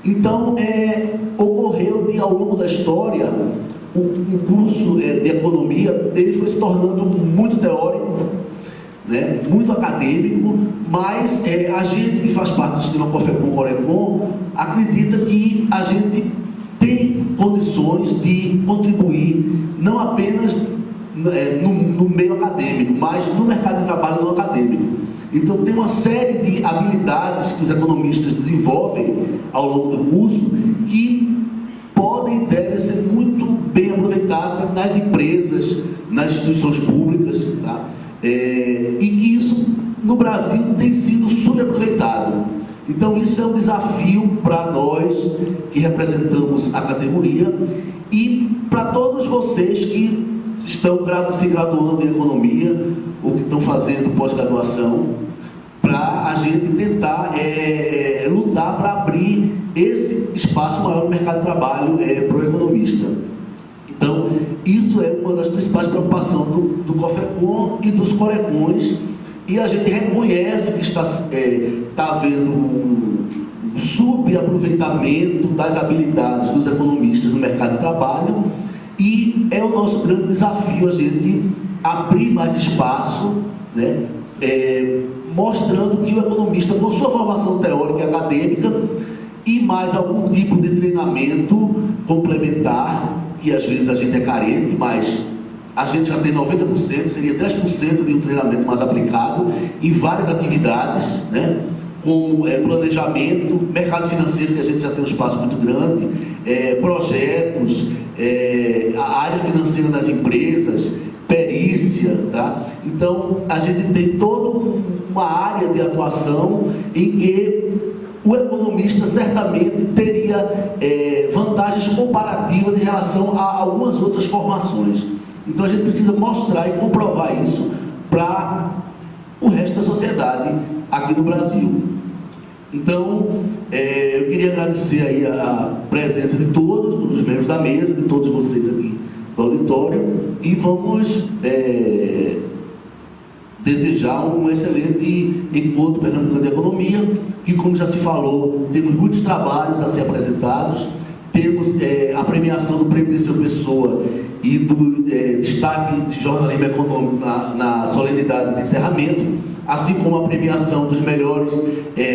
Então, ocorreu de, ao longo da história, o curso de economia, ele foi se tornando muito teórico, né, muito acadêmico, mas a gente que faz parte do sistema COFECON Corecon acredita que a gente tem condições de contribuir não apenas no meio acadêmico, mas no mercado de trabalho não acadêmico. Então tem uma série de habilidades que os economistas desenvolvem ao longo do curso que podem e devem ser muito bem aproveitadas nas empresas, nas instituições públicas, tá? E que isso no Brasil tem sido subaproveitado. Então isso é um desafio para nós que representamos a categoria e para todos vocês que estão se graduando em economia ou que estão fazendo pós-graduação, para a gente tentar lutar para abrir esse espaço maior no mercado de trabalho para o economista. Então, isso é uma das principais preocupações do COFECON e dos CORECONs, e a gente reconhece que está havendo um subaproveitamento das habilidades dos economistas no mercado de trabalho, e é o nosso grande desafio a gente abrir mais espaço, né, mostrando que o economista, com sua formação teórica e acadêmica e mais algum tipo de treinamento complementar, que às vezes a gente é carente, mas a gente já tem 90%, seria 10% de um treinamento mais aplicado em várias atividades, né? Como planejamento, mercado financeiro, que a gente já tem um espaço muito grande, projetos, a área financeira das empresas, perícia, tá? Então a gente tem toda uma área de atuação em que o economista certamente teria vantagens comparativas em relação a algumas outras formações. Então a gente precisa mostrar e comprovar isso para o resto da sociedade aqui no Brasil. Então, eu queria agradecer aí a presença de todos os membros da mesa, de todos vocês aqui do auditório, e vamos desejar um excelente encontro pernambucano de economia, que, como já se falou, temos muitos trabalhos a ser apresentados, temos a premiação do Prêmio de Seu Pessoa e do destaque de jornalismo econômico na solenidade de encerramento, assim como a premiação dos melhores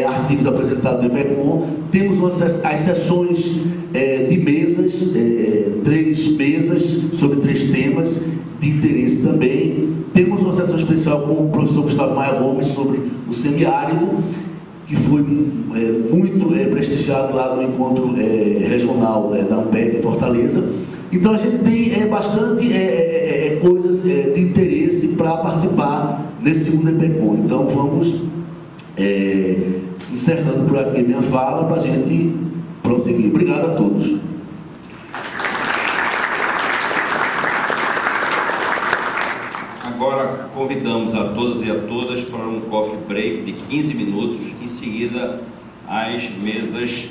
artigos apresentados do IPECOM. Temos as sessões de mesas, 3 mesas sobre 3 temas de interesse também. Temos uma sessão especial com o professor Gustavo Maia Gomes sobre o semiárido, que foi muito prestigiado lá no encontro regional da AMPEC em Fortaleza. Então a gente tem bastante coisas de interesse para participar nesse segundo IPECOM. Então vamos encerrando por aqui minha fala para a gente prosseguir. Obrigado a todos. Agora convidamos a todas e a todas para um coffee break de 15 minutos, em seguida as mesas,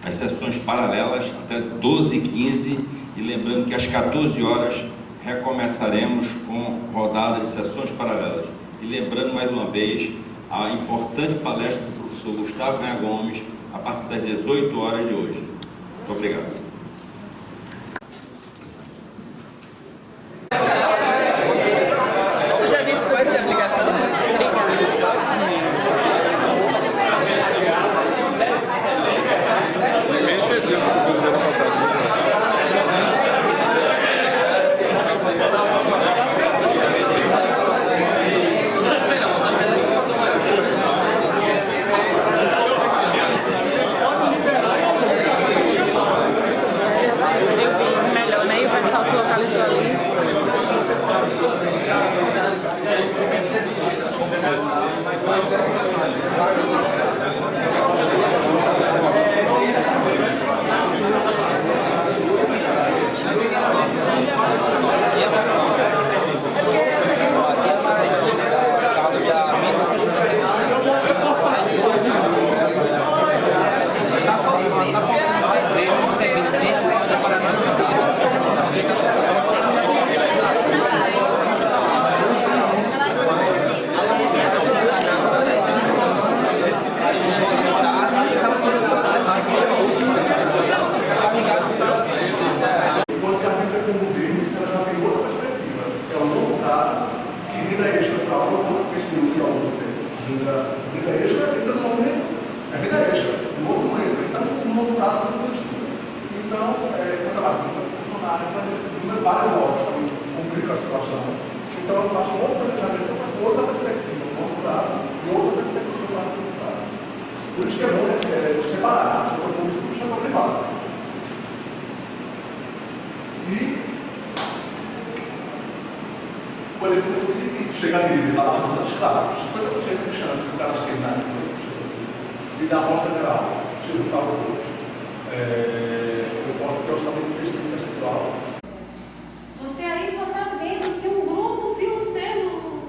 as sessões paralelas até 12h15, e lembrando que às 14 horas recomeçaremos com rodada de sessões paralelas. E lembrando mais uma vez a importante palestra do professor Gustavo Maia Gomes a partir das 18 horas de hoje. Muito obrigado. Então eu faço outro planejamento com outra perspectiva, um outro lado, Por isso que é bom separar setor público do setor privado. E por exemplo, chegar ali e falar, claro, 50% de chance do cara assinar e dar a amostra geral, se o resultado eu posso ter orçamento de pesquisa percentual. Você aí só está vendo que um grupo viu o selo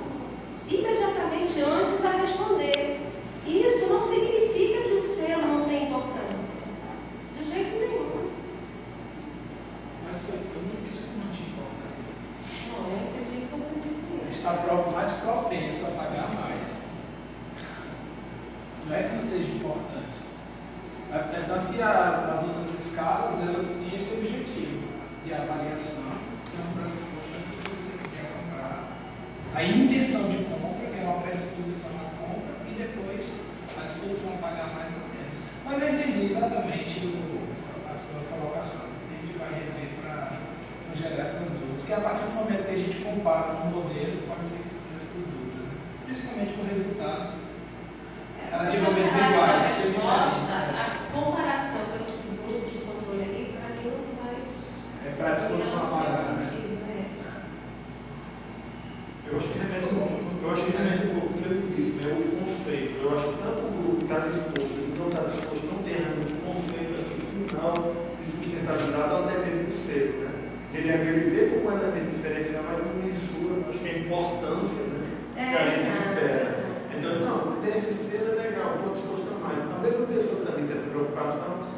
imediatamente antes a responder. Isso não significa que o selo não tem importância. De jeito nenhum. Mas eu não disse que não tinha importância. Não, eu entendi que você disse isso. Está mais propenso a pagar mais. Não é que não seja importante. É tanto que as outras escalas, elas têm esse objetivo de avaliação, que é um pressuposto antes de você decidir comprar. A intenção de compra, que é uma predisposição à compra, e depois a disposição a pagar mais ou menos. Mas eu entendi exatamente a sua colocação. A gente vai rever para gerar essas dúvidas. Que a partir do momento que a gente compara um modelo, pode ser que surja essas dúvidas, né? Principalmente com resultados relativamente iguais. A comparação com esses grupos de controle ali, para mim, não faz. É para a disposição a pagar, né? Sentido, né? Eu acho que remete um pouco o que ele disse, né? O conceito. Eu acho que tanto o grupo que está disposto e não está disposto não tem realmente um conceito assim, final de sustentabilidade ao depender do selo, né? Ele vê como um elemento diferencial, mas não mensura, acho que a importância, né? Que a gente espera. Então, não, tem esse selo, é legal, estou disposto a mais. A mesma pessoa também tem essa preocupação,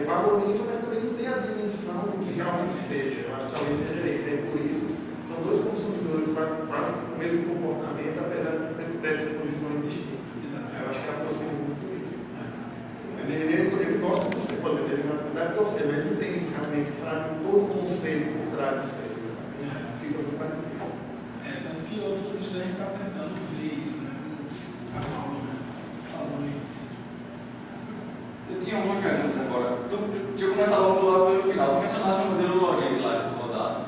valoriza, mas também não tem a dimensão do que realmente seja. Eu acho que talvez seja isso. É por isso, são dois consumidores quase com o mesmo comportamento, apesar de ter predisposições distintas. Eu acho que aproxima muito isso. Ele gosta de você poder ter uma atividade de você, mas ele não tem realmente, sabe, todo o conceito por trás disso aí. Fica muito parecido. Tanto que outros estudantes estão tentando ver isso, né? A Paula falou isso. Eu tinha uma pergunta agora. Deixa eu começar logo lá pelo final. Tu mencionaste um modelo logístico lá que tu rodasse.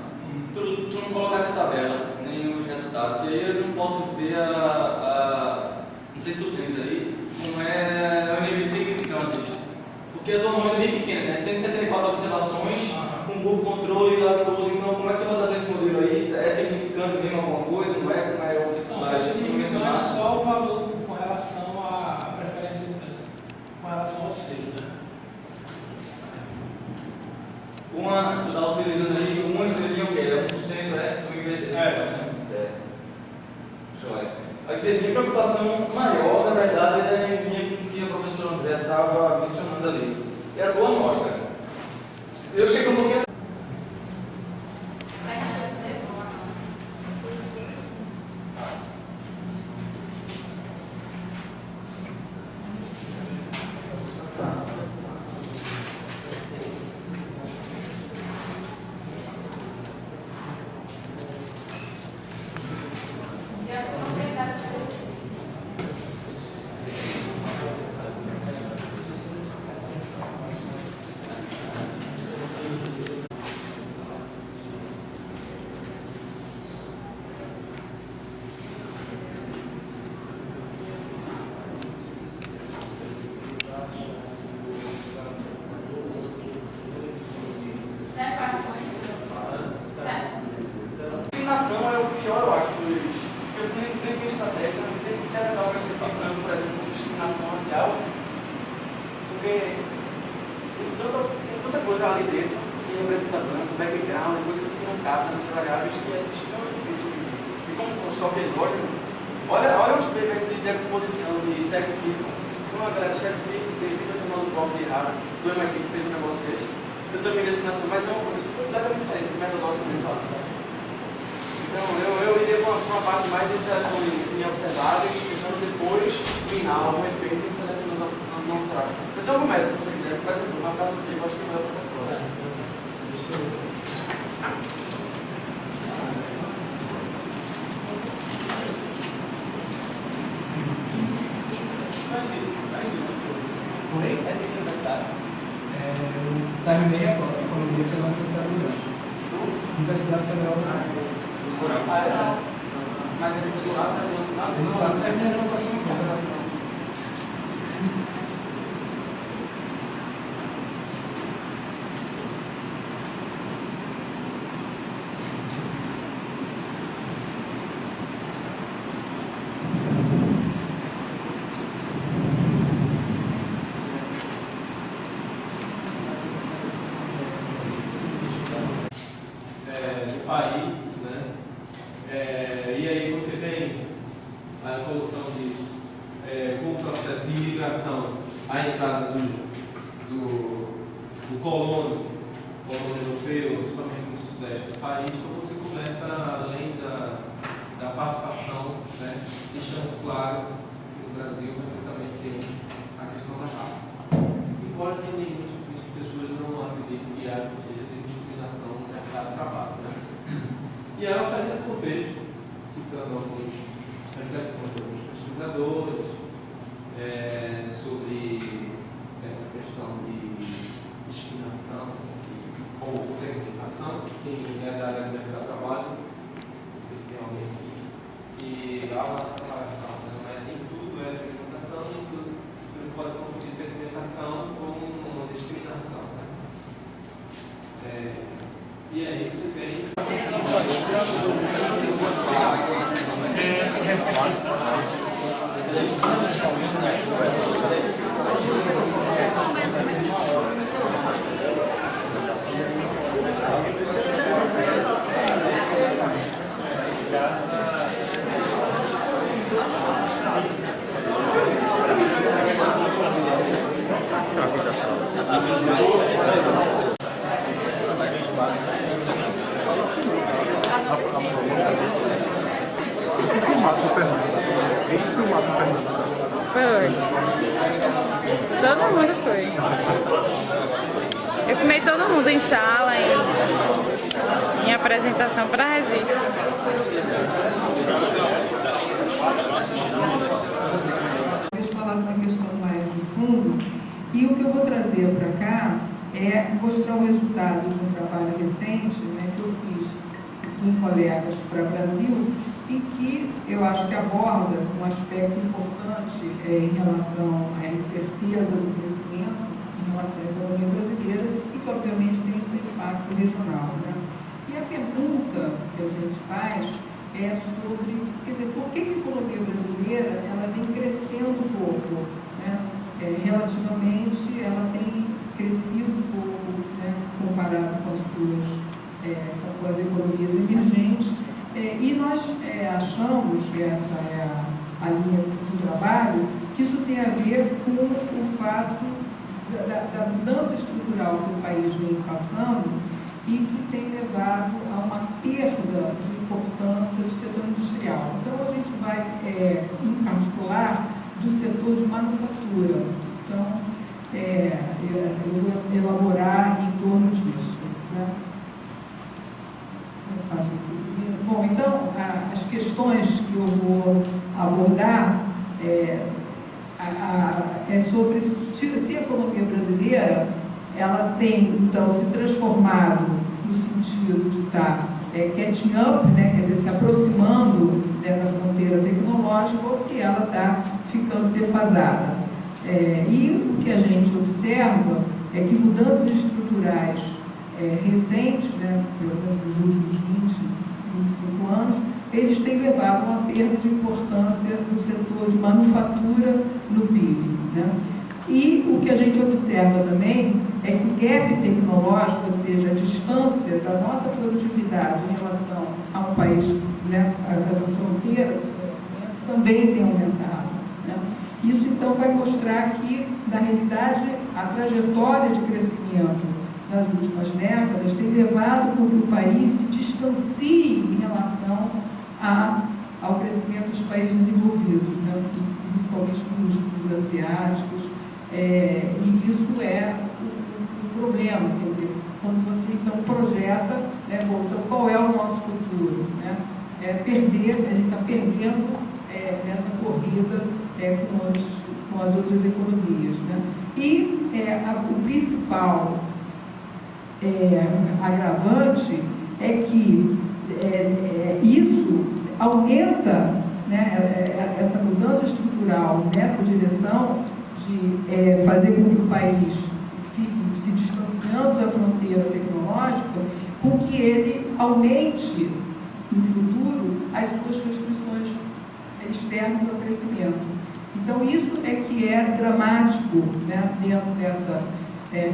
Tu não colocasse a tabela, nem os resultados. E aí eu não posso ver não sei se tu tens aí, como é o nível de significância. Porque a tua amostra é bem pequena, né? 174 observações, com Google controle e dados. Então, como é que tu rodasse esse modelo aí? É significante, vem alguma coisa? Não é? Como é o que não, é significante só o valor com relação à preferência com relação ao selo, né? Tu está utilizando aí uma estrelinha o quê? É 1%, tu inverter esse né? Certo. Joia. A minha preocupação maior, na verdade, é minha com o que a professora André estava mencionando ali. É a tua amostra. Eu chego um pouquinho. Discriminação é o pior, eu acho, dos. Porque você nem tem estratégia, não tem que ser legal para você aplicando, por exemplo, discriminação racial, porque tem tanta coisa ali dentro que representa branco, background, coisa que você não capta nas variáveis que é extremamente difícil. E como o choque exógeno, olha os papers de decomposição de certificado. Uma galera de certificado, tem muitas famosos blocos de errado, do MIT que fez um negócio desse. Eu também discriminação, mas é uma coisa completamente diferente do metodológico que ele fala, sabe? Então, eu iria com uma parte mais de seleção de observáveis, tentando depois combinar algum efeito em seleção não observáveis. Eu tenho algum método, se você quiser, por exemplo, uma casa do que eu acho que é melhor para essa coisa. Oi? É de que universidade? Eu terminei agora, economia pela Universidade do Rio. Universidade Federal do Rio. Mas ele do lado, Não, lá terminei a graduação. país, né? E aí você tem a evolução disso, com o processo de imigração, a entrada do colono europeu, somente no sudeste do país. Então você começa, além da participação, né, deixando claro que no Brasil você também tem a questão da raça. Embora tenha muitas pessoas não acreditem que seja discriminação no mercado de trabalho, né? E ela faz esse contexto, citando algumas reflexões de alguns pesquisadores sobre essa questão de discriminação ou segmentação, que é da área do mercado de trabalho. Não sei se tem alguém aqui. E há uma separação, né? Mas nem tudo é segmentação, tudo você não pode confundir segmentação com uma discriminação, né? E aí você tem. Foi. Todo mundo foi. Eu filmei todo mundo em sala, em apresentação para registro. Vamos falar de uma questão mais de fundo, e o que eu vou trazer para cá é mostrar o resultado de um trabalho recente, né, que eu fiz com colegas para o Brasil, e que eu acho que aborda um aspecto importante em relação à incerteza do crescimento, em relação à economia brasileira, e que obviamente tem o seu impacto regional, né? E a pergunta que a gente faz é sobre, quer dizer, por que a economia brasileira ela vem crescendo pouco, né? Relativamente, ela tem crescido pouco, né, comparado com as economias emergentes. E nós achamos, que essa é a linha do trabalho, que isso tem a ver com o fato da mudança estrutural que o país vem passando e que tem levado a uma perda de importância do setor industrial. Então, a gente vai, em particular, do setor de manufatura. Então, eu vou elaborar em torno disso, né? Eu passo aqui. Bom, então, as questões que eu vou abordar é sobre se a economia brasileira ela tem, então, se transformado no sentido de estar catching up, né, quer dizer, se aproximando, né, da fronteira tecnológica, ou se ela está ficando defasada. E o que a gente observa é que mudanças estruturais recentes, né, pelo menos nos últimos 25 anos, eles têm levado a uma perda de importância do setor de manufatura no PIB, né? E o que a gente observa também é que o gap tecnológico, ou seja, a distância da nossa produtividade em relação a um país, né, a fronteira, também tem aumentado, né? Isso, então, vai mostrar que, na realidade, a trajetória de crescimento nas últimas décadas tem levado com que o país se distancie em relação ao crescimento dos países desenvolvidos, né, principalmente dos asiáticos, e isso é o problema, quer dizer, quando você então projeta, né, bom, então qual é o nosso futuro, né? A gente está perdendo nessa corrida com as outras economias, né? E o principal agravante é que isso aumenta, né, essa mudança estrutural nessa direção de fazer com que o país fique se distanciando da fronteira tecnológica, com que ele aumente no futuro as suas restrições externas ao crescimento. Então, isso é que é dramático, né, dentro dessa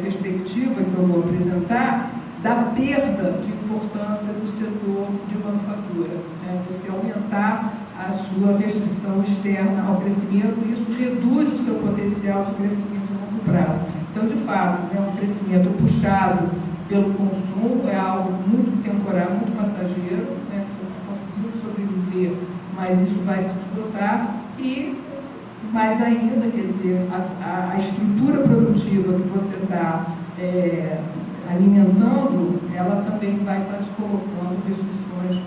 perspectiva que eu vou apresentar, da perda de importância do setor de manufatura, né? Você aumentar a sua restrição externa ao crescimento, e isso reduz o seu potencial de crescimento de longo prazo. Então, de fato, né, um crescimento puxado pelo consumo é algo muito temporário, muito passageiro, né, que você não conseguiu sobreviver, mas isso vai se esgotar, e mais ainda, quer dizer, a estrutura produtiva que você está alimentando, ela também vai estar te colocando restrições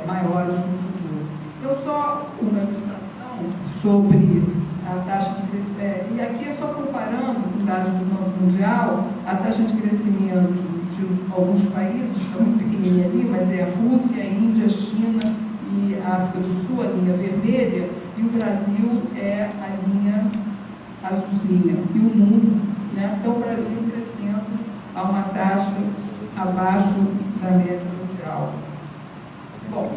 maiores no futuro. Então, só uma ilustração sobre a taxa de crescimento, e aqui é só comparando com dados do Banco Mundial, a taxa de crescimento de alguns países, está muito pequenininha ali, mas é a Rússia, a Índia, a China e a África do Sul, a linha vermelha, e o Brasil é a linha azulzinha, e o mundo, né? Então, o Brasil crescendo a uma taxa abaixo da média mundial. Bom,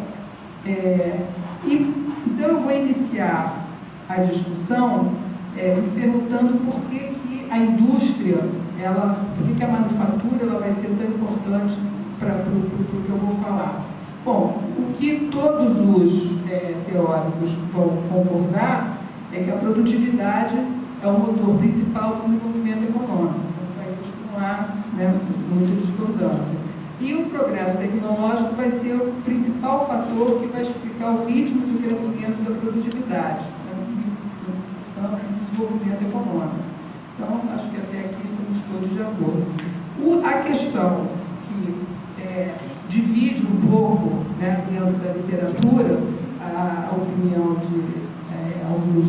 então eu vou iniciar a discussão me perguntando por que a indústria, por que a manufatura ela vai ser tão importante para o que eu vou falar. Bom, o que todos os teóricos vão concordar é que a produtividade é o motor principal do desenvolvimento econômico. Não há, né, muita discordância. E o progresso tecnológico vai ser o principal fator que vai explicar o ritmo de crescimento da produtividade, né, do desenvolvimento econômico. Então, acho que até aqui estamos todos de acordo. A questão que divide um pouco, né, dentro da literatura a opinião de algumas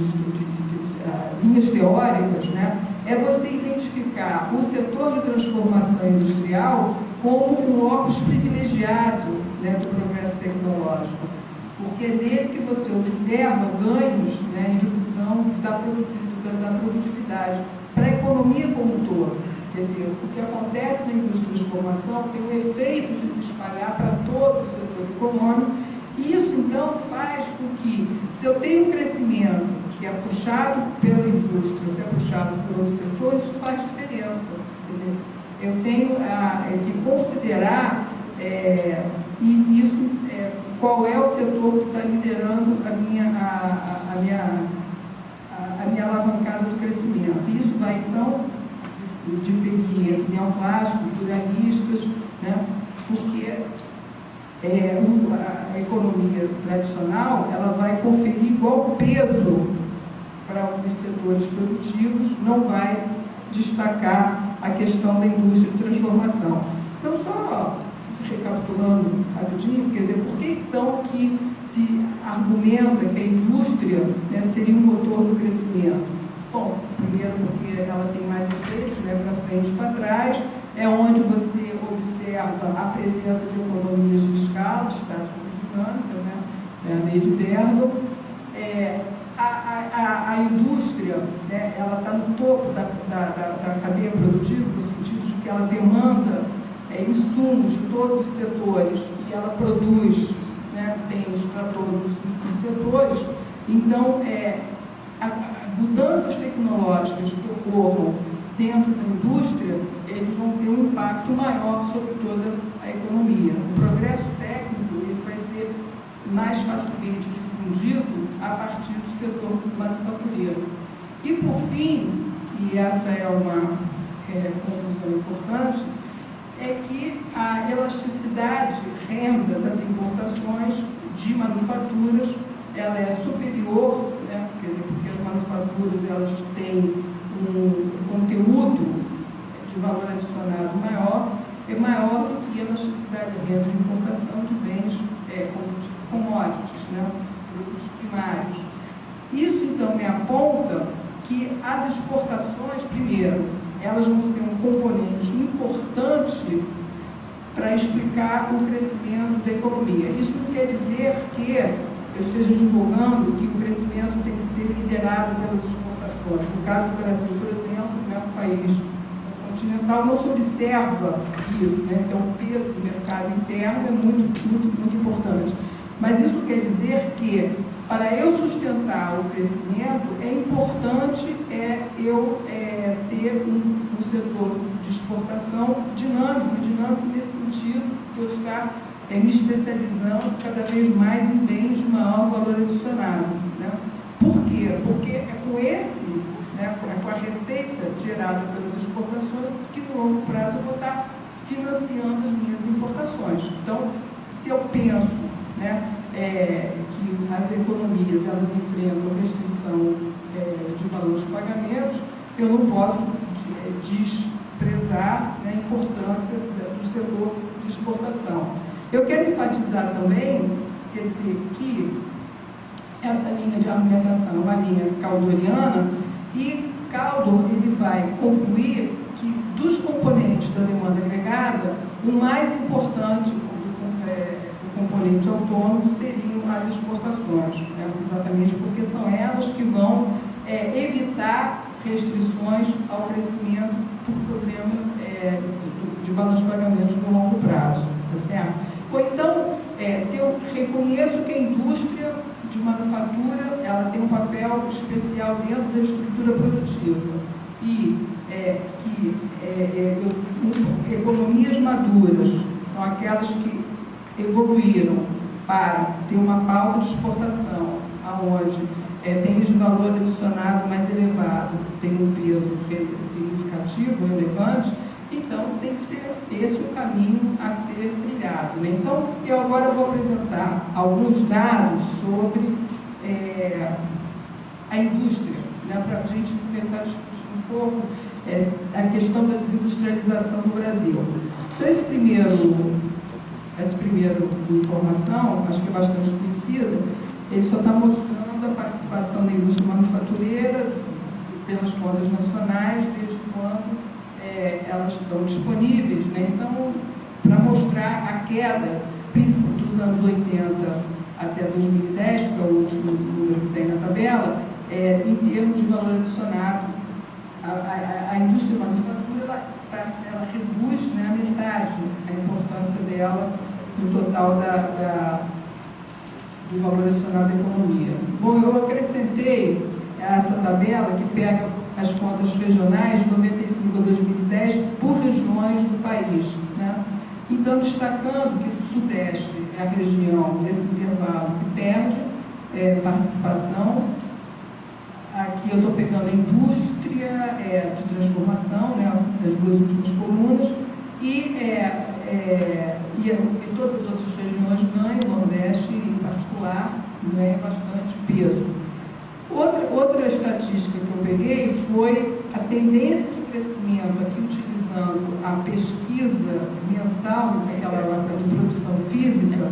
linhas teóricas, né, é você identificar o setor de transformação industrial como um locus privilegiado, né, do progresso tecnológico, porque é nele que você observa ganhos, né, em difusão da produtividade para a economia como um todo. Quer dizer, o que acontece na indústria de transformação tem um efeito de se espalhar para todo o setor econômico, e isso então faz com que, se eu tenho um crescimento que é puxado pela indústria, se é puxado por outro setor, isso faz diferença. Quer dizer, eu tenho que considerar qual é o setor que está liderando a minha alavancada do crescimento. E isso vai, então, diferir entre neoclássicos, pluralistas, né, porque a economia tradicional ela vai conferir igual peso para os setores produtivos, não vai destacar a questão da indústria de transformação. Então, só recapitulando rapidinho, quer dizer, por que então que se argumenta que a indústria, né, seria um motor do crescimento? Bom, primeiro porque ela tem mais efeitos, né, para frente e para trás, é onde você observa a presença de economias de escala, estático-dinâmica, né, a lei de Verdon. A indústria, né, ela está no topo da cadeia produtiva, no sentido de que ela demanda insumos de todos os setores e ela produz, né, bens para todos os setores. Então, mudanças tecnológicas que ocorram dentro da indústria, eles vão ter um impacto maior sobre toda a economia. O progresso técnico ele vai ser mais facilmente difundido a partir do setor manufatureiro. E, por fim, e essa é uma conclusão importante, é que a elasticidade renda das importações de manufaturas ela é superior, né, quer dizer, porque as manufaturas elas têm um conteúdo de valor adicionado maior, é maior do que a elasticidade de renda de importação de bens commodities, né, produtos primários. Isso, então, me aponta que as exportações, primeiro, elas vão ser um componente importante para explicar o crescimento da economia. Isso não quer dizer que eu esteja divulgando que o crescimento tem que ser liderado pelas exportações. No caso do Brasil, por exemplo, né, um país continental, não se observa isso, né? Então, o peso do mercado interno é muito importante. Mas isso quer dizer que, para eu sustentar o crescimento, é importante eu ter um setor de exportação dinâmico nesse sentido, de eu estar me especializando cada vez mais em bens de maior valor adicionado. Né? Por quê? Porque é com com a receita gerada pelas exportações que no longo prazo eu vou estar financiando as minhas importações. Então, se eu penso que as economias elas enfrentam restrição de valores de pagamentos, eu não posso desprezar a importância do setor de exportação. Eu quero enfatizar também, quer dizer, que essa linha de argumentação é uma linha caldoriana e Caldor ele vai concluir que dos componentes da demanda agregada, o mais importante o componente autônomo seriam as exportações, exatamente porque são elas que vão evitar restrições ao crescimento por problema de balanço de pagamentos no longo prazo, tá certo? Ou então, se eu reconheço que a indústria de manufatura ela tem um papel especial dentro da estrutura produtiva e economias maduras são aquelas que evoluíram para ter uma pauta de exportação, aonde bens de valor adicionado mais elevado tem um peso significativo, relevante, então tem que ser esse o caminho a ser trilhado. Né? Então, eu agora vou apresentar alguns dados sobre a indústria, né, para a gente começar a discutir um pouco a questão da desindustrialização do Brasil. Então, essa primeira informação, acho que é bastante conhecida, ele só está mostrando a participação da indústria manufatureira pelas contas nacionais, desde quando elas estão disponíveis. Né? Então, para mostrar a queda, principalmente dos anos 80 até 2010, que é o último número que tem na tabela, em termos de valor adicionado, a indústria manufatura ela reduz, né, a metade a importância dela no total do valor adicionado da economia. Bom, eu acrescentei essa tabela que pega as contas regionais de 95 a 2010 por regiões do país. Né? Então, destacando que o Sudeste é a região desse intervalo que perde participação. Aqui eu estou pegando a indústria de transformação, né, das duas últimas colunas, e todas as outras regiões ganham, o Nordeste em particular, ganha bastante peso. Outra estatística que eu peguei foi a tendência de crescimento, aqui utilizando a pesquisa mensal, aquela de produção física,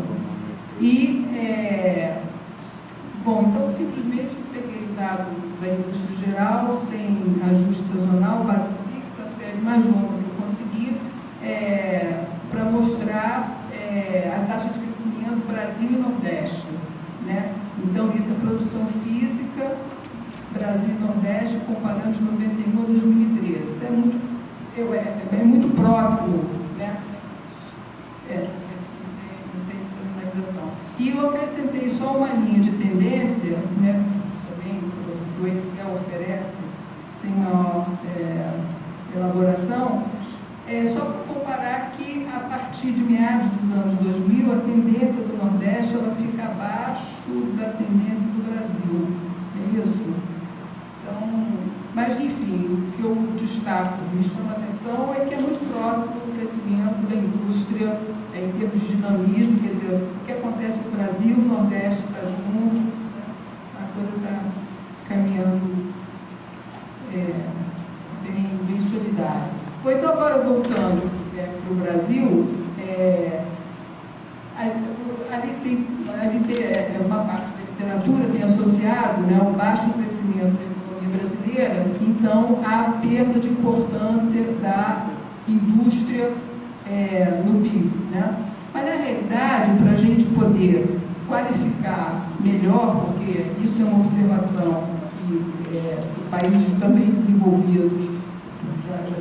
bom, então simplesmente peguei o dado da indústria geral, sem ajuste sazonal, base fixa, a série mais longa que eu consegui, para mostrar a taxa de crescimento Brasil e Nordeste. Né? Então, isso é produção física, Brasil e Nordeste, comparando de 91 a 2013. Então, é muito próximo, né? Tem sinalização. E eu acrescentei só uma linha de tendência, né? Também que o Excel oferece, sem maior elaboração, só para comparar que, a partir de meados dos anos 2000, a tendência do Nordeste ela fica abaixo da tendência do Brasil. É isso? Então, mas, enfim, o que eu destaco, me chama a atenção, é que é muito próximo o crescimento da indústria em termos de dinamismo, quer dizer, o que acontece no Brasil, o Nordeste está junto, a coisa está caminhando bem solidária. Então, agora voltando para o Brasil, ali tem uma parte da literatura tem associado, né, o baixo crescimento da economia brasileira, então a perda de importância da indústria no PIB. Né? Mas, na realidade, para a gente poder qualificar melhor, porque isso é uma observação que países também desenvolvidos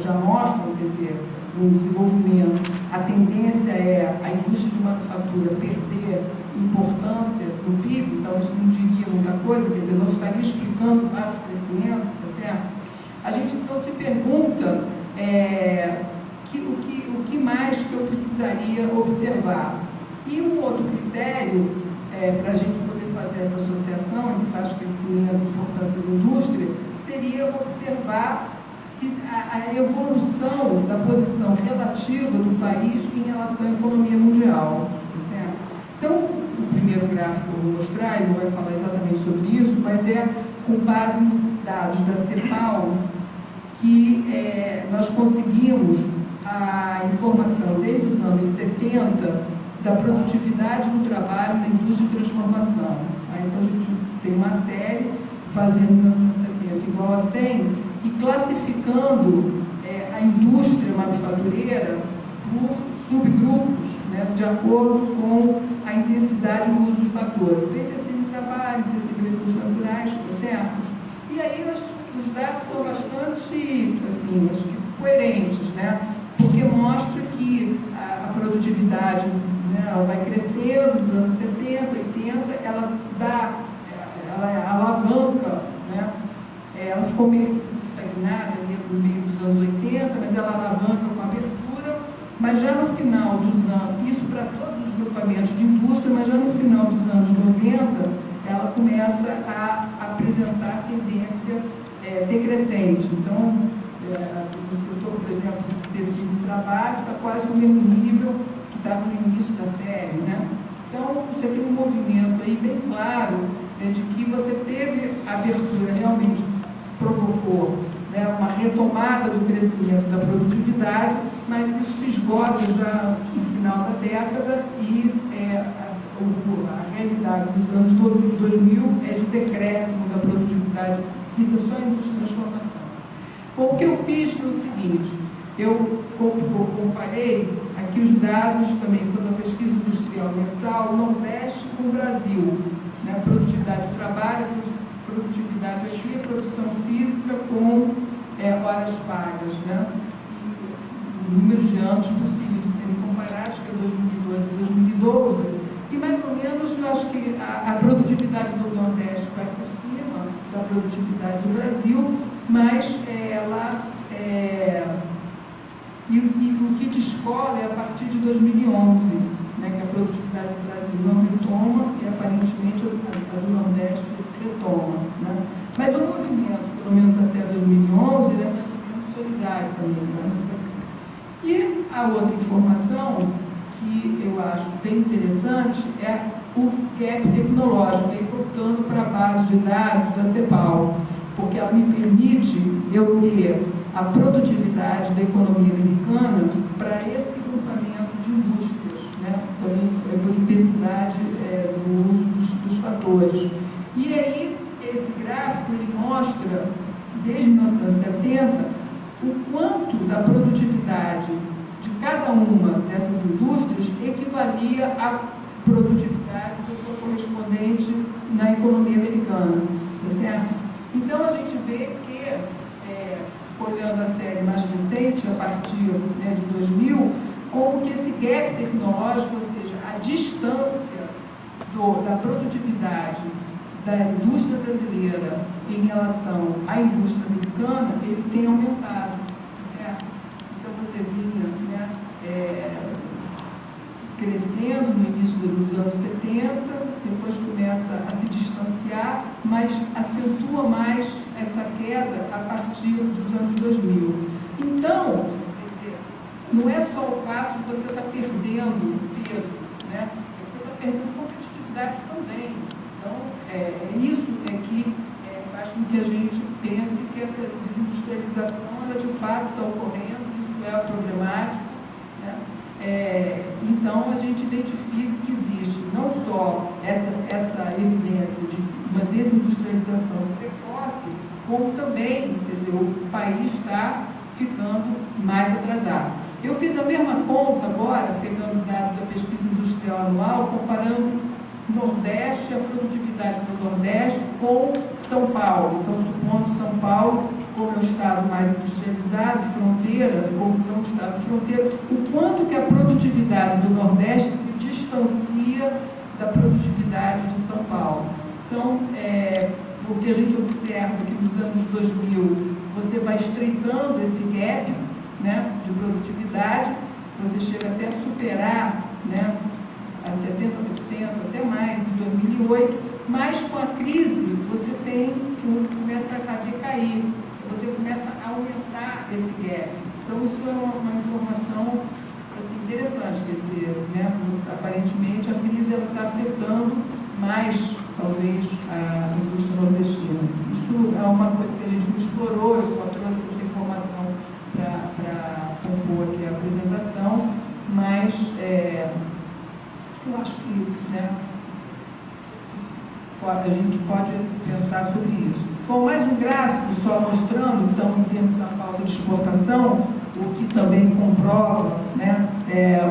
já mostram, quer dizer, no desenvolvimento, a tendência é a indústria de manufatura perder importância no PIB, então isso não diria muita coisa, quer dizer, não estaria explicando o baixo crescimento, tá certo? A gente então se pergunta o que mais que eu precisaria observar. E um outro critério, para a gente poder fazer essa associação entre taxa de crescimento e importância da indústria, seria observar a evolução da posição relativa do país em relação à economia mundial. Certo? Então, o primeiro gráfico que eu vou mostrar, ele não vai falar exatamente sobre isso, mas é com base em dados da CEPAL, que nós conseguimos a informação desde os anos 70 da produtividade do trabalho na indústria de transformação. Então, a gente tem uma série fazendo 1970 igual a 100 e classificando a indústria manufatureira por subgrupos, né, de acordo com a intensidade no uso de fatores. Intensivo de trabalho, intensivo de recursos naturais, certo? E aí os dados são bastante, assim, acho que coerentes, né? Porque mostra que a produtividade, né, ela vai crescendo dos anos 70, 80, ela alavanca, né? Ela ficou meio estagnada no meio dos anos 80, mas ela alavanca com abertura, mas já no final dos anos, isso para todos os grupamentos de indústria, mas já no final dos anos 90, ela começa a apresentar tendência decrescente. Então, o setor, por exemplo, de tecido de trabalho está quase no mesmo nível que estava no início da série, né? Então, você tem um movimento aí bem claro, né, de que você teve a abertura, realmente provocou, né, uma retomada do crescimento da produtividade, mas isso se esgota já no final da década e a realidade dos anos 2000 é de decréscimo da produtividade. Isso é só a indústria de transformação. Bom, o que eu fiz foi o seguinte: eu comparei aqui os dados, também são da pesquisa industrial mensal, Nordeste com o Brasil, né? Produtividade do trabalho, produtividade aqui, produção física com horas pagas, né? Números de anos possíveis de serem comparados, que é 2012 e 2012, e mais ou menos eu acho que a produtividade do Nordeste vai por cima da produtividade do Brasil, mas ela e o que descola é a partir de 2011, né, que a produtividade do Brasil não retoma e aparentemente a do Nordeste retoma, né? Mas o movimento, pelo menos até 2011, ele é mais ou menos solidário também, né? E a outra informação que eu acho bem interessante é o gap tecnológico, aí voltando para a base de dados da CEPAL, porque ela me permite eu ter a produtividade da economia americana para esse grupamento de indústrias, né? Por intensidade do uso dos fatores. E aí, esse gráfico ele mostra, desde 1970, o quanto da produtividade de cada uma dessas indústrias equivalia à produtividade da sua correspondente na economia americana, tá certo? Então, a gente vê que, olhando a série mais recente, a partir, né, de 2000, como que esse gap tecnológico, ou seja, a distância da produtividade da indústria brasileira em relação à indústria americana, ele tem aumentado, certo? Então, você vinha, né, crescendo no início dos anos 70, depois começa a se distanciar, mas acentua mais essa queda a partir dos anos 2000. Então, quer dizer, não é só o fato de você estar perdendo peso, né? Você está perdendo competitividade também. Então, isso que faz com que a gente pense que essa desindustrialização, ela de fato está ocorrendo, isso é problemático, né? Então, a gente identifica que existe não só essa evidência de uma desindustrialização precoce, como também, quer dizer, o país está ficando mais atrasado. Eu fiz a mesma conta agora, pegando dados da pesquisa industrial anual, comparando Nordeste, a produtividade do Nordeste com São Paulo. Então, supondo São Paulo como é o estado mais industrializado, fronteira, como é um estado fronteira, o quanto que a produtividade do Nordeste se distancia da produtividade de São Paulo. Então, o que a gente observa que nos anos 2000 você vai estreitando esse gap, né, de produtividade, você chega até a superar, né, a 70%, até mais, em 2008, mas com a crise você começa a decair, você começa a aumentar esse gap. Então isso é uma informação assim, interessante, quer dizer, né, aparentemente a crise está afetando mais, talvez, a indústria nordestina. Isso é uma coisa que a gente não explorou, eu só trouxe essa informação para compor aqui a apresentação, mas eu acho que, né, a gente pode pensar sobre isso. Bom, mais um gráfico só mostrando, então, em termos da falta de exportação, o que também comprova, né,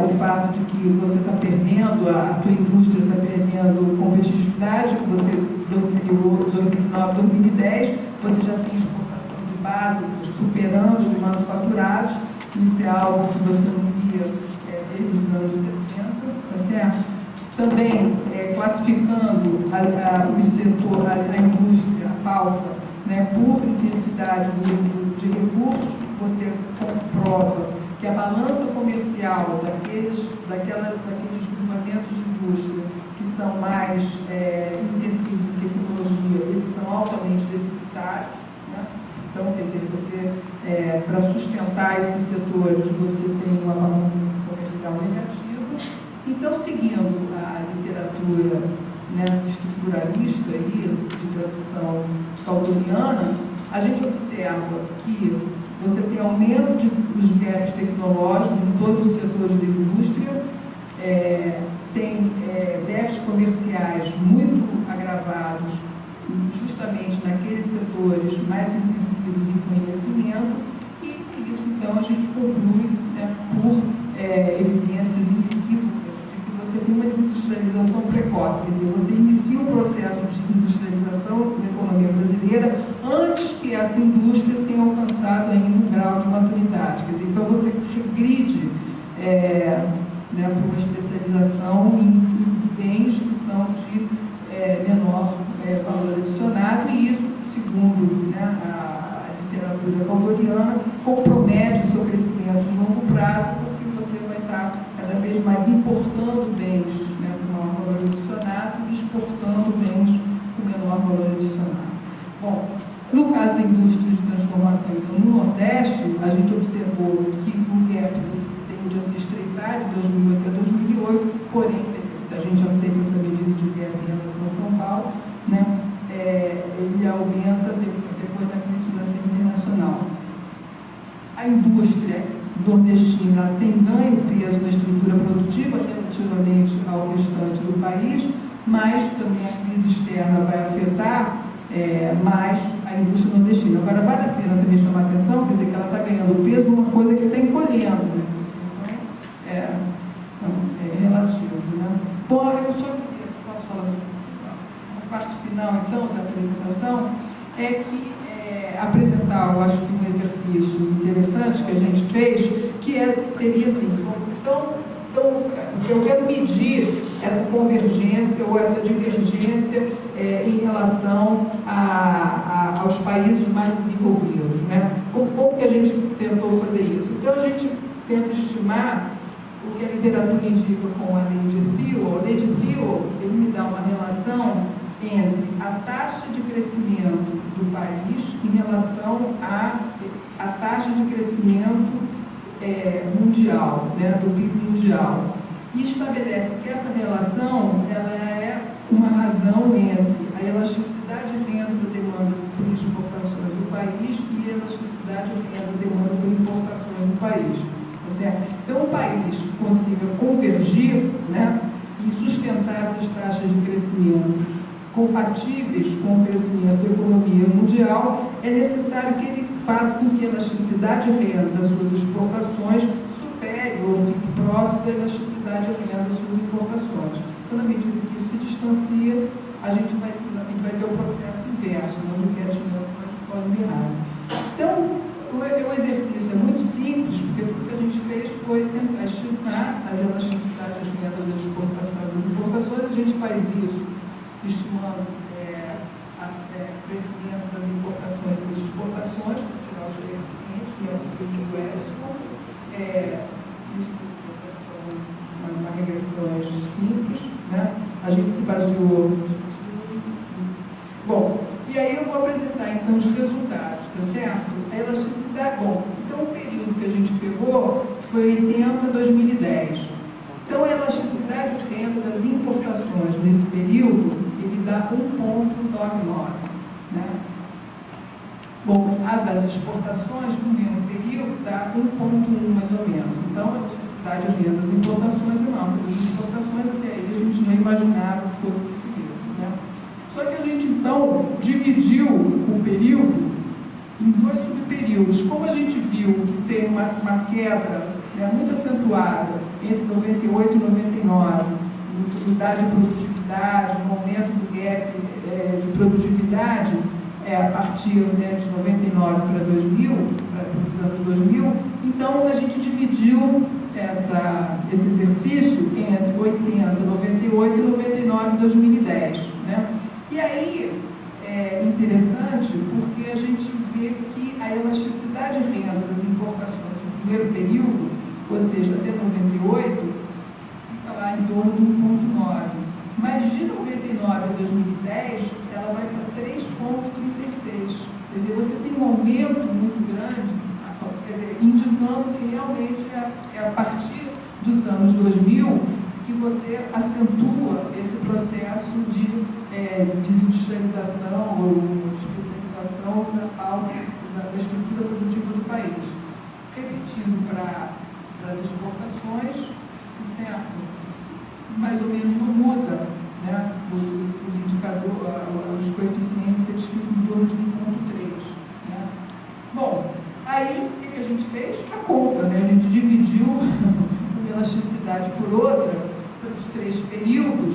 o fato de que você está perdendo, a tua indústria está perdendo competitividade, que você criou em 2009, 2010, você já tem exportação de básicos superando de manufaturados, isso é algo que você não via desde os anos 70, tá certo? Também classificando o setor, a indústria, a pauta, né, por intensidade de recursos, você comprova que a balança comercial daqueles grupamentos de indústria que são mais intensivos em tecnologia, eles são altamente deficitários, né? Então, quer dizer, para sustentar esses setores, você tem uma balança comercial negativa. Então, seguindo a literatura, né, estruturalista aí, de tradução caldoriana, a gente observa que você tem aumento dos gaps tecnológicos em todos os setores da indústria, tem déficits comerciais muito agravados justamente naqueles setores mais intensivos em conhecimento, e por isso, então, a gente conclui, né, por evidências inequívocas de que você tem uma desindustrialização precoce, quer dizer, você inicia o processo de desindustrialização na economia brasileira antes que essa indústria tenha alcançado ainda um grau de maturidade, quer dizer, então você regride né, por uma especialização em bens que são de menor valor adicionado, e isso, segundo, né, a literatura caldoriana, compromete o seu crescimento de longo prazo, porque você vai estar cada vez mais importando bens, né, com maior valor adicionado e exportando bens com menor valor adicionado. Bom, no caso da indústria de transformação, então, no Nordeste, a gente observou que o gap tende a se estreitar de 2008 a 2008, porém, se a gente aceita essa medida de gap em relação a São Paulo, né, ele aumenta depois da crise financeira internacional. A indústria nordestina tem ganho peso na estrutura produtiva relativamente ao restante do país, mas também a crise externa vai afetar mais a indústria nordestina. Agora, vale a pena também chamar a atenção, quer dizer, que ela está ganhando peso numa coisa que está encolhendo, né? Então, é relativo, né? Bom, eu só posso falar a parte final, então, da apresentação, é que apresentar, eu acho que um exercício interessante que a gente fez, que seria assim, então, eu quero medir essa convergência ou essa divergência em relação aos países mais desenvolvidos, né? Como que a gente tentou fazer isso? Então, a gente tenta estimar o que a literatura indica com a lei de Thiel. A lei de Thiel, ele me dá uma relação entre a taxa de crescimento do país em relação à taxa de crescimento mundial, né, do PIB mundial. E estabelece que essa relação ela é uma razão entre a elasticidade de renda da demanda por exportações do país e a elasticidade de renda da demanda por importações do país. Tá certo? Então, um país que consiga convergir, né, e sustentar essas taxas de crescimento compatíveis com o crescimento da economia mundial, é necessário que ele faça com que a elasticidade de renda das suas exportações supere ou fique próximo da elasticidade de renda das suas importações. Então, na medida que isso se distancia, a gente vai ter o processo inverso, onde o crescimento vai de forma errada. Então, o exercício é muito simples, porque tudo que a gente fez foi tentar estimar as elasticidades de renda das exportações e das importações. A gente faz isso estimando o crescimento das importações e das exportações, para tirar os coeficientes, né, o Edson, isso são uma regressões simples, né? A gente se baseou. Bom, e aí eu vou apresentar então os resultados, tá certo? A elasticidade, bom, então o período que a gente pegou foi 80 a 2010. Então a elasticidade de renda das importações nesse período, ele dá 1,99, né? Bom, a das exportações no mesmo período dá 1,1 mais ou menos. Então a elasticidade de renda das importações é enorme. Das exportações até aí a gente não imaginava que fosse isso mesmo, né? Só que a gente, então, dividiu o período em dois subperíodos. Como a gente viu que tem uma quebra, né, muito acentuada entre 98 e 99, unidade de produtividade, no aumento do gap de produtividade, a partir, né, de 99 para 2000, para os anos 2000, então a gente dividiu esse exercício entre 80, 98 e 99 2010, né? E aí é interessante porque a gente vê que a elasticidade de renda das importações no primeiro período, ou seja, até 98, fica lá em torno de 1,9. Mas de 99 a 2010, ela vai para 3,36. Quer dizer, você tem um aumento muito grande, indicando que realmente é a partir dos anos 2000 que você acentua esse processo de desindustrialização ou especialização da estrutura produtiva do país. Repetindo para as exportações, certo? Mais ou menos não muda, né? Os indicadores, os coeficientes, eles ficam em torno de 1,3, né? Bom, aí o que a gente fez? A conta, né? A gente dividiu uma elasticidade por outra, pelos 3 períodos,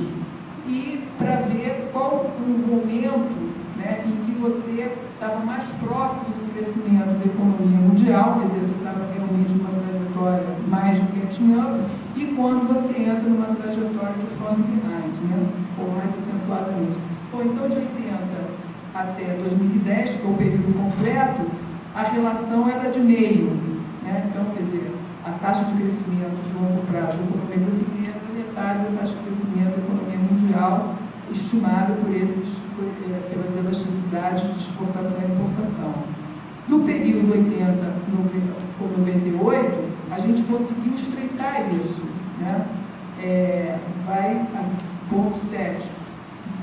e para ver qual o momento, né, em que você estava mais próximo do crescimento da economia mundial, quer dizer, você estava realmente numa trajetória mais de catching up, e quando você entra numa trajetória de falling behind, né, ou mais acentuadamente. Bom, então de 80 até 2010, que é o período completo, a relação era de meio, né? Então, quer dizer, a taxa de crescimento de longo prazo da economia brasileira é metade da taxa de crescimento da economia mundial, estimada pelas elasticidades de exportação e importação. No período 80 ou 98, a gente conseguiu estreitar isso, né? Vai a 0,7.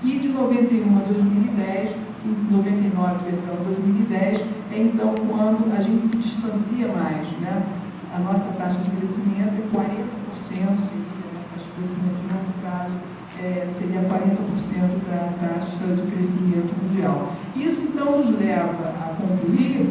E de 91 a 2010, 99, perdão, 2010, é então quando a gente se distancia mais, né? A nossa taxa de crescimento é 40%, seria, né? A taxa de crescimento de longo prazo seria 40% da taxa de crescimento mundial. Isso então nos leva a concluir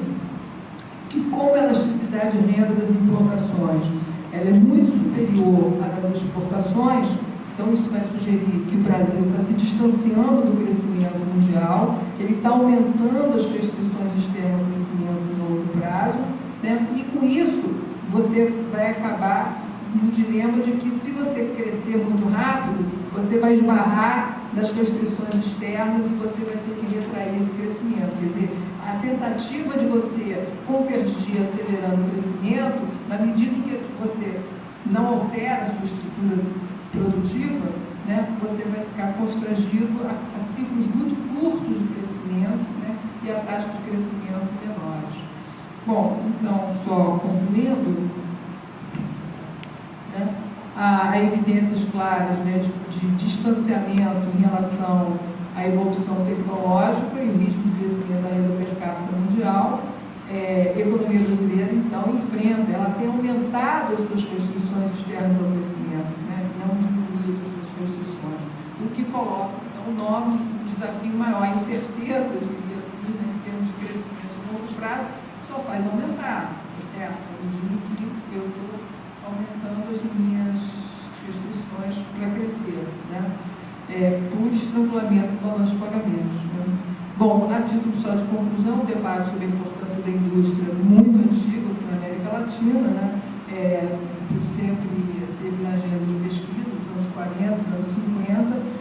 que, como a elasticidade de renda das importações ela é muito superior à das exportações, então isso vai sugerir que o Brasil está se distanciando do crescimento mundial, ele está aumentando as restrições externas ao crescimento no longo prazo, né? E com isso você vai acabar no dilema de que, se você crescer muito rápido, você vai esbarrar nas restrições externas e você vai ter que retrair esse crescimento. Quer dizer, a tentativa de você convergir acelerando o crescimento, na medida em que você não altera a sua estrutura produtiva, né, você vai ficar constrangido a ciclos muito curtos de crescimento, né, e a taxa de crescimento menores. Bom, então, só concluindo, né, há evidências claras, né, de distanciamento em relação à evolução tecnológica e o ritmo de crescimento da renda per capita mundial. A economia brasileira, então, enfrenta, ela tem aumentado as suas restrições externas ao crescimento, né, não diminuído essas restrições, o que coloca, então, novos desafio maior. A incerteza, diria assim, né, em termos de crescimento de longo prazo, só faz aumentar, certo? À medida que eu estou aumentando as minhas restrições para crescer, né? Por estrangulamento do balanço de pagamentos, né? Bom, a título só de conclusão, o debate sobre a importância da indústria muito antigo aqui na América Latina, né? Sempre teve na agenda de pesquisa, nos anos 40, nos anos 50.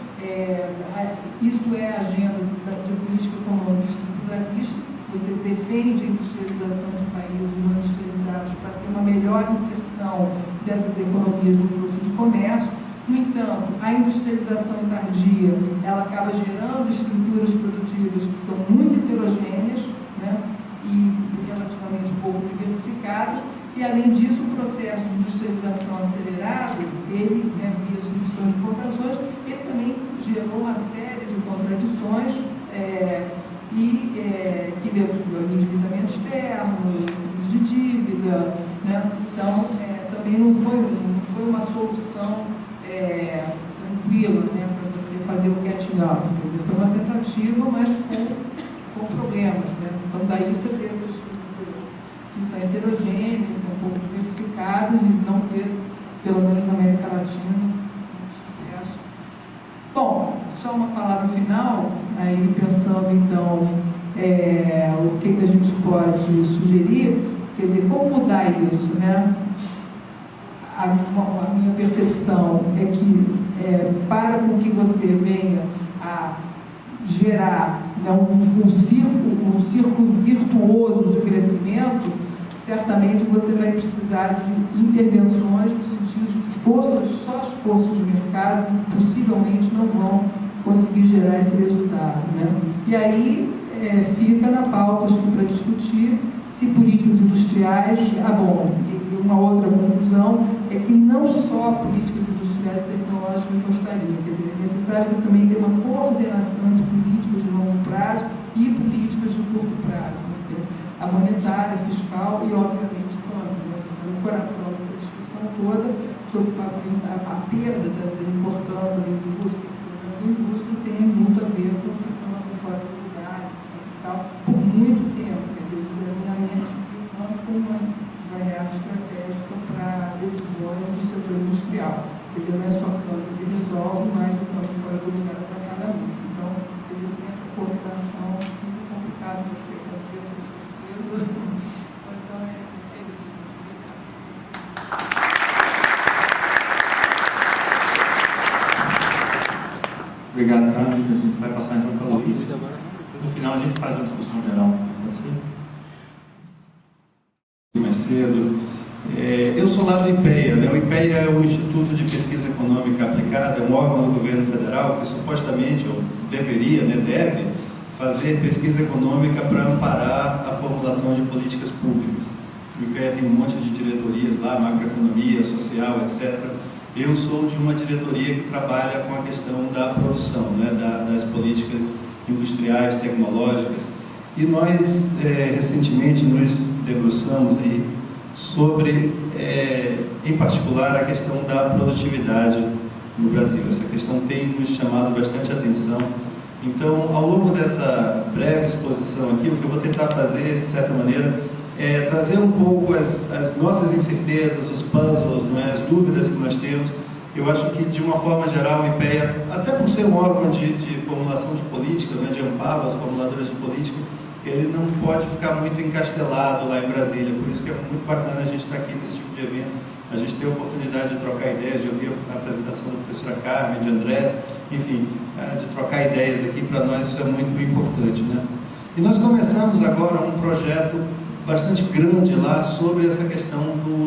Isso é a agenda de política econômica estruturalista, você defende a industrialização de países não industrializados para ter uma melhor inserção dessas economias no fluxo de comércio. No entanto, a industrialização tardia, ela acaba gerando estruturas produtivas que são muito heterogêneas, né, e relativamente pouco diversificadas, e além disso o processo de industrialização acelerado, ele, né, via substituição de importações, ele também gerou uma série de contradições que levou ao endividamento externo, de dívida, né? Então também não foi uma solução tranquila, né, para você fazer o catching up. Quer dizer, foi uma tentativa, mas com problemas, né? Então daí você tem essas estruturas que são heterogêneas, são pouco diversificadas e não ter, pelo menos na América Latina, um sucesso. Bom, só uma palavra final, aí pensando então o que a gente pode sugerir, quer dizer, como mudar isso, né? A minha percepção é que para com que você venha a gerar, né, um círculo virtuoso de crescimento, certamente você vai precisar de intervenções no sentido de que só as forças de mercado possivelmente não vão conseguir gerar esse resultado, né? E aí fica na pauta, acho que para discutir se políticas industriais, e uma outra conclusão é que não só políticas industriais e tecnológicas gostariam, quer dizer, é necessário você também ter uma coordenação entre políticas de longo prazo e políticas de curto prazo, né? A monetária, a fiscal e, obviamente, econômica, né? No coração dessa discussão toda sobre a perda da importância da indústria, tem muito a ver com o sistema de fora das cidades e tal, por muito tempo. Quer dizer, o desalinhamento como uma real estratégica para decisões do setor industrial. Quer dizer, não é só câmbio que resolve, mas o câmbio fora do lugar para cada um. Então, quer dizer, sem essa cooperação, é muito complicado você fazer essa certeza. Então, é isso. Obrigado, Carlos. A gente vai passar então para o Luiz. No final, a gente faz uma discussão geral. Pode ser? Mais cedo. Eu sou lá do IPEA, né? O IPEA é o Instituto de Pesquisa Econômica Aplicada, é um órgão do governo federal que supostamente, ou deveria, né, deve fazer pesquisa econômica para amparar a formulação de políticas públicas. O IPEA tem um monte de diretorias lá, macroeconomia, social, etc. Eu sou de uma diretoria que trabalha com a questão da produção, né, das políticas industriais, tecnológicas. E nós, recentemente, nos debruçamos aí sobre, em particular, a questão da produtividade no Brasil. Essa questão tem nos chamado bastante atenção. Então, ao longo dessa breve exposição aqui, o que eu vou tentar fazer, de certa maneira, é trazer um pouco as nossas incertezas, os puzzles, não é? As dúvidas que nós temos. Eu acho que, de uma forma geral, o IPEA, até por ser um órgão de formulação de política, né, de amparo aos formuladores de política, ele não pode ficar muito encastelado lá em Brasília. Por isso que é muito bacana a gente estar aqui nesse tipo de evento, a gente ter a oportunidade de trocar ideias, de ouvir a apresentação da professora Carmen, de André, enfim, de trocar ideias aqui, para nós isso é muito importante, né? E nós começamos agora um projeto bastante grande lá sobre essa questão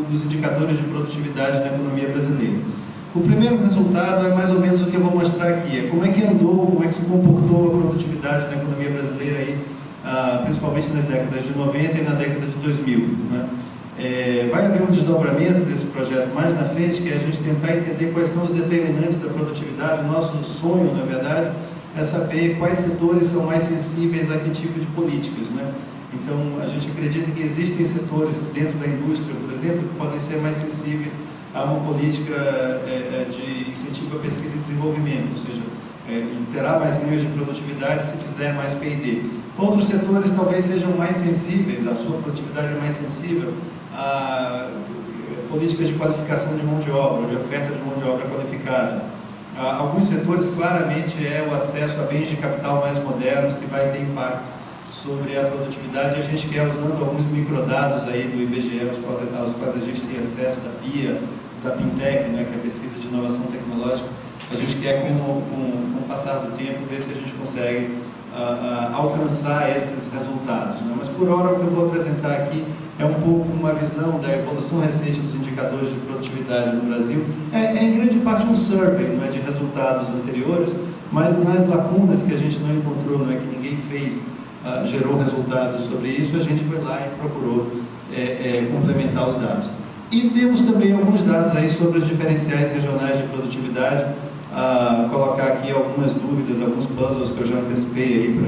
dos indicadores de produtividade na economia brasileira. O primeiro resultado é mais ou menos o que eu vou mostrar aqui, é como é que andou, como é que se comportou a produtividade na economia brasileira aí, principalmente nas décadas de 90 e na década de 2000, né? Vai haver um desdobramento desse projeto mais na frente, que é a gente tentar entender quais são os determinantes da produtividade. O nosso sonho, na verdade, é saber quais setores são mais sensíveis a que tipo de políticas, né? Então, a gente acredita que existem setores dentro da indústria, por exemplo, que podem ser mais sensíveis a uma política de incentivo à pesquisa e desenvolvimento, ou seja, terá mais ganhos de produtividade se fizer mais P&D. Outros setores talvez sejam mais sensíveis, a sua produtividade é mais sensível a políticas de qualificação de mão de obra, de oferta de mão de obra qualificada. Alguns setores, claramente, é o acesso a bens de capital mais modernos que vai ter impacto sobre a produtividade. A gente quer, usando alguns microdados aí do IBGE, aos quais a gente tem acesso, da PIA, da Pintec, né, que é a pesquisa de inovação tecnológica, a gente quer, com o passar do tempo, ver se a gente consegue alcançar esses resultados, né? Mas por hora o que eu vou apresentar aqui é um pouco uma visão da evolução recente dos indicadores de produtividade no Brasil. É em grande parte um survey, não é, de resultados anteriores, mas nas lacunas que a gente não encontrou, não é, que ninguém fez, gerou resultados sobre isso, a gente foi lá e procurou complementar os dados. E temos também alguns dados aí sobre os diferenciais regionais de produtividade, colocar aqui algumas dúvidas, alguns puzzles que eu já antecipei aí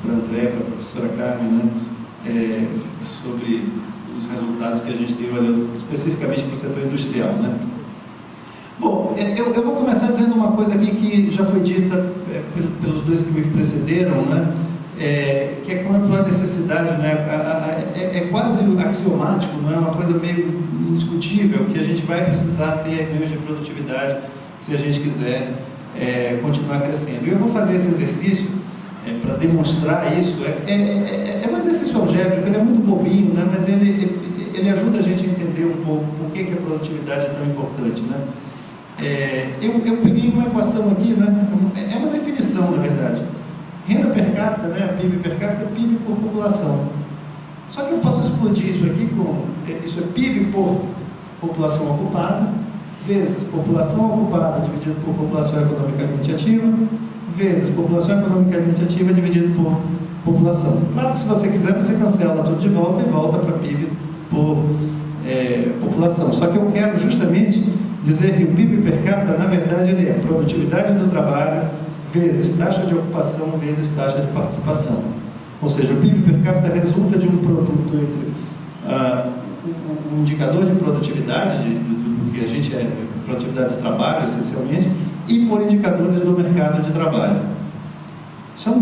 para André, para a professora Carmen, né, sobre os resultados que a gente tem olhando especificamente para o setor industrial, né. Bom, eu vou começar dizendo uma coisa aqui que já foi dita pelos dois que me precederam, né, que é quanto à necessidade, né, é quase axiomático, não é uma coisa meio indiscutível, que a gente vai precisar ter meios de produtividade se a gente quiser continuar crescendo. E eu vou fazer esse exercício para demonstrar isso. É um exercício algébrico, ele é muito bobinho, né, mas ele ajuda a gente a entender um pouco por que a produtividade é tão importante, né. Eu peguei uma equação aqui, né, é uma definição, na verdade. Renda per capita, né, PIB per capita, PIB por população. Só que eu posso explodir isso aqui como, isso é PIB por população ocupada, vezes população ocupada dividido por população economicamente ativa, vezes população economicamente ativa dividido por população. Claro que se você quiser, você cancela tudo de volta e volta para PIB por população. Só que eu quero justamente dizer que o PIB per capita, na verdade, ele é produtividade do trabalho vezes taxa de ocupação vezes taxa de participação. Ou seja, o PIB per capita resulta de um produto entre o indicador de produtividade, do que a gente produtividade do trabalho, essencialmente, e por indicadores do mercado de trabalho. Isso é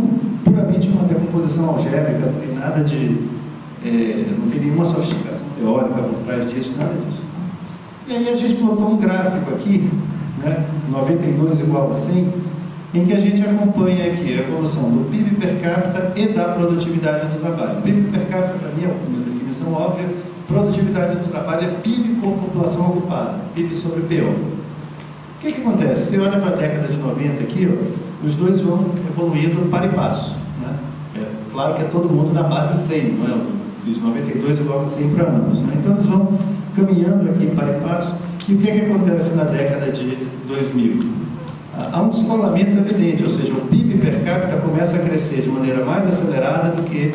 puramente uma decomposição algébrica, não tem nada de... não tem nenhuma sofisticação teórica por trás disso, nada disso. E aí a gente botou um gráfico aqui, né, 92 igual a 100, em que a gente acompanha aqui a evolução do PIB per capita e da produtividade do trabalho. PIB per capita, para mim, é uma definição óbvia. Produtividade do trabalho é PIB por população ocupada, PIB sobre PO. O que acontece? Você olha para a década de 90 aqui, ó, os dois vão evoluindo para e passo, né? Claro que é todo mundo na base 100, não é? Eu fiz 92 igual a 100 para anos, né? Então eles vão caminhando aqui para e passo. E o que acontece na década de 2000? Há um descolamento evidente, ou seja, o PIB per capita começa a crescer de maneira mais acelerada do que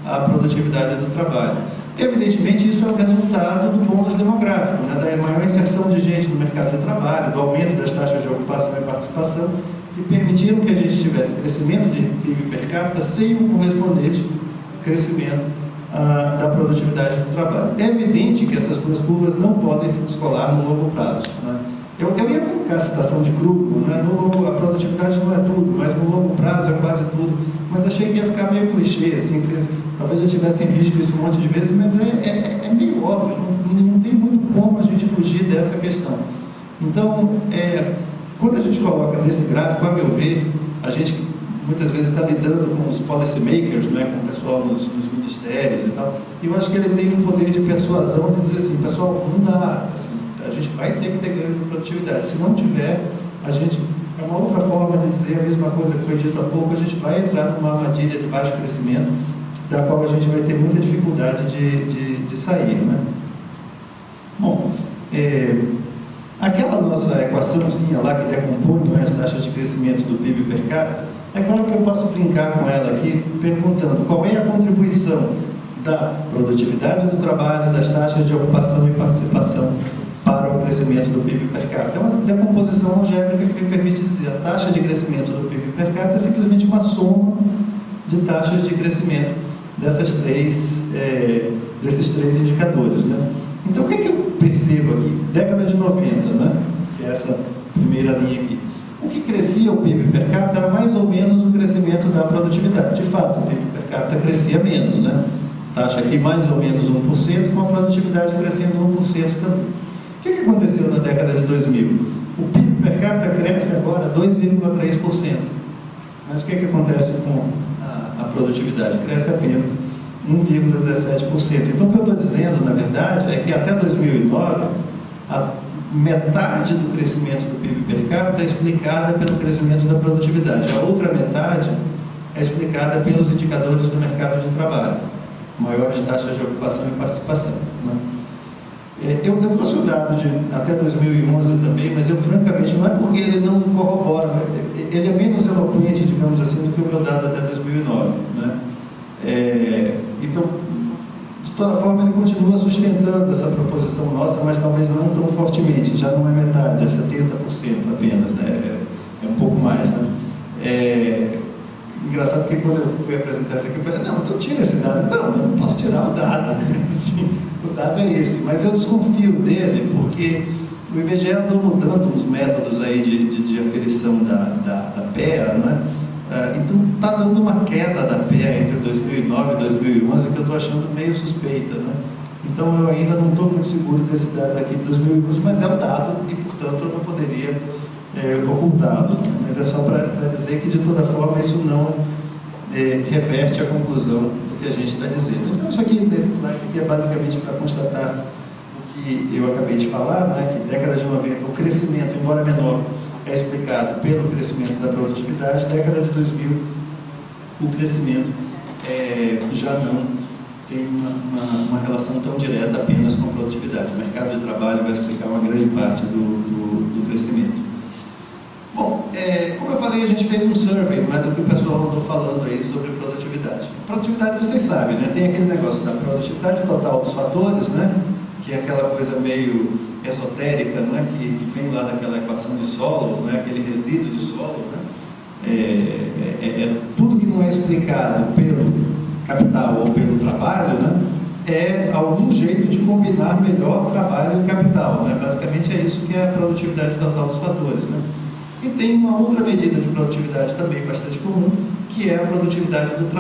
a produtividade do trabalho. Evidentemente, isso é o resultado do bônus demográfico, né, da maior inserção de gente no mercado de trabalho, do aumento das taxas de ocupação e participação, que permitiram que a gente tivesse crescimento de PIB per capita sem um correspondente crescimento da produtividade do trabalho. É evidente que essas duas curvas não podem se descolar no longo prazo, né? Eu ia colocar a citação de Krugman, né? A produtividade não é tudo, mas no longo prazo é quase tudo. Mas achei que ia ficar meio clichê, assim, vocês talvez já tivessem visto isso um monte de vezes, mas é meio óbvio, não tem muito como a gente fugir dessa questão. Então, quando a gente coloca nesse gráfico, a meu ver, a gente muitas vezes está lidando com os policy makers, né, com o pessoal nos ministérios e tal, e eu acho que ele tem um poder de persuasão de dizer assim, pessoal, não dá, assim, a gente vai ter que ter ganho de produtividade. Se não tiver, a gente... É uma outra forma de dizer a mesma coisa que foi dito há pouco, a gente vai entrar numa armadilha de baixo crescimento, da qual a gente vai ter muita dificuldade de sair, né? Bom, aquela nossa equaçãozinha lá que decompõe, né, as taxas de crescimento do PIB per capita, é claro que eu posso brincar com ela aqui, perguntando qual é a contribuição da produtividade do trabalho, das taxas de ocupação e participação para o crescimento do PIB per capita. É uma decomposição algébrica que me permite dizer a taxa de crescimento do PIB per capita é simplesmente uma soma de taxas de crescimento desses três indicadores, né? Então, o que eu percebo aqui? Década de 90, né? Que é essa primeira linha aqui. O que crescia o PIB per capita era mais ou menos o crescimento da produtividade. De fato, o PIB per capita crescia menos, né? Taxa aqui mais ou menos 1%, com a produtividade crescendo 1% também. O que aconteceu na década de 2000? O PIB per capita cresce agora 2,3%. Mas o que acontece com a produtividade? Cresce apenas 1,17%. Então, o que eu estou dizendo, na verdade, é que até 2009, a metade do crescimento do PIB per capita é explicada pelo crescimento da produtividade. A outra metade é explicada pelos indicadores do mercado de trabalho, maiores taxas de ocupação e participação, né? Eu trouxe o dado de até 2011 também, mas eu francamente, não é porque ele não corrobora, ele é menos eloquente, digamos assim, do que o meu dado até 2009, né? Então, de toda forma, ele continua sustentando essa proposição nossa, mas talvez não tão fortemente, já não é metade, é 70% apenas, né? É um pouco mais, né? Engraçado que quando eu fui apresentar isso aqui, eu falei, não, então tira esse dado. Não posso tirar o dado, né? O dado é esse, mas eu desconfio dele porque o IBGE andou mudando uns métodos aí de aferição da PEA, né? Então está dando uma queda da PEA entre 2009 e 2011 que eu estou achando meio suspeita, né? Então eu ainda não estou muito seguro desse dado aqui de 2011, mas é um dado e, portanto, eu não poderia ocultá-lo, né? Mas é só para dizer que, de toda forma, isso não reverte a conclusão do que a gente está dizendo. Então, isso aqui, nesse slide, aqui é basicamente para constatar o que eu acabei de falar, né? Que década de 90, o crescimento, embora menor, é explicado pelo crescimento da produtividade. Década de 2000, o crescimento já não tem uma relação tão direta apenas com a produtividade. O mercado de trabalho vai explicar uma grande parte do crescimento. Bom, como eu falei, a gente fez um survey, não é do que o pessoal andou falando aí sobre produtividade. Produtividade, vocês sabem, né? Tem aquele negócio da produtividade total dos fatores, né? Que é aquela coisa meio esotérica, não é? Que vem lá daquela equação de solo, não é? Aquele resíduo de solo, né? Tudo que não é explicado pelo capital ou pelo trabalho, né? É algum jeito de combinar melhor trabalho e capital, né? Basicamente é isso que é a produtividade total dos fatores, né? E tem uma outra medida de produtividade também bastante comum, que é a produtividade do trabalho.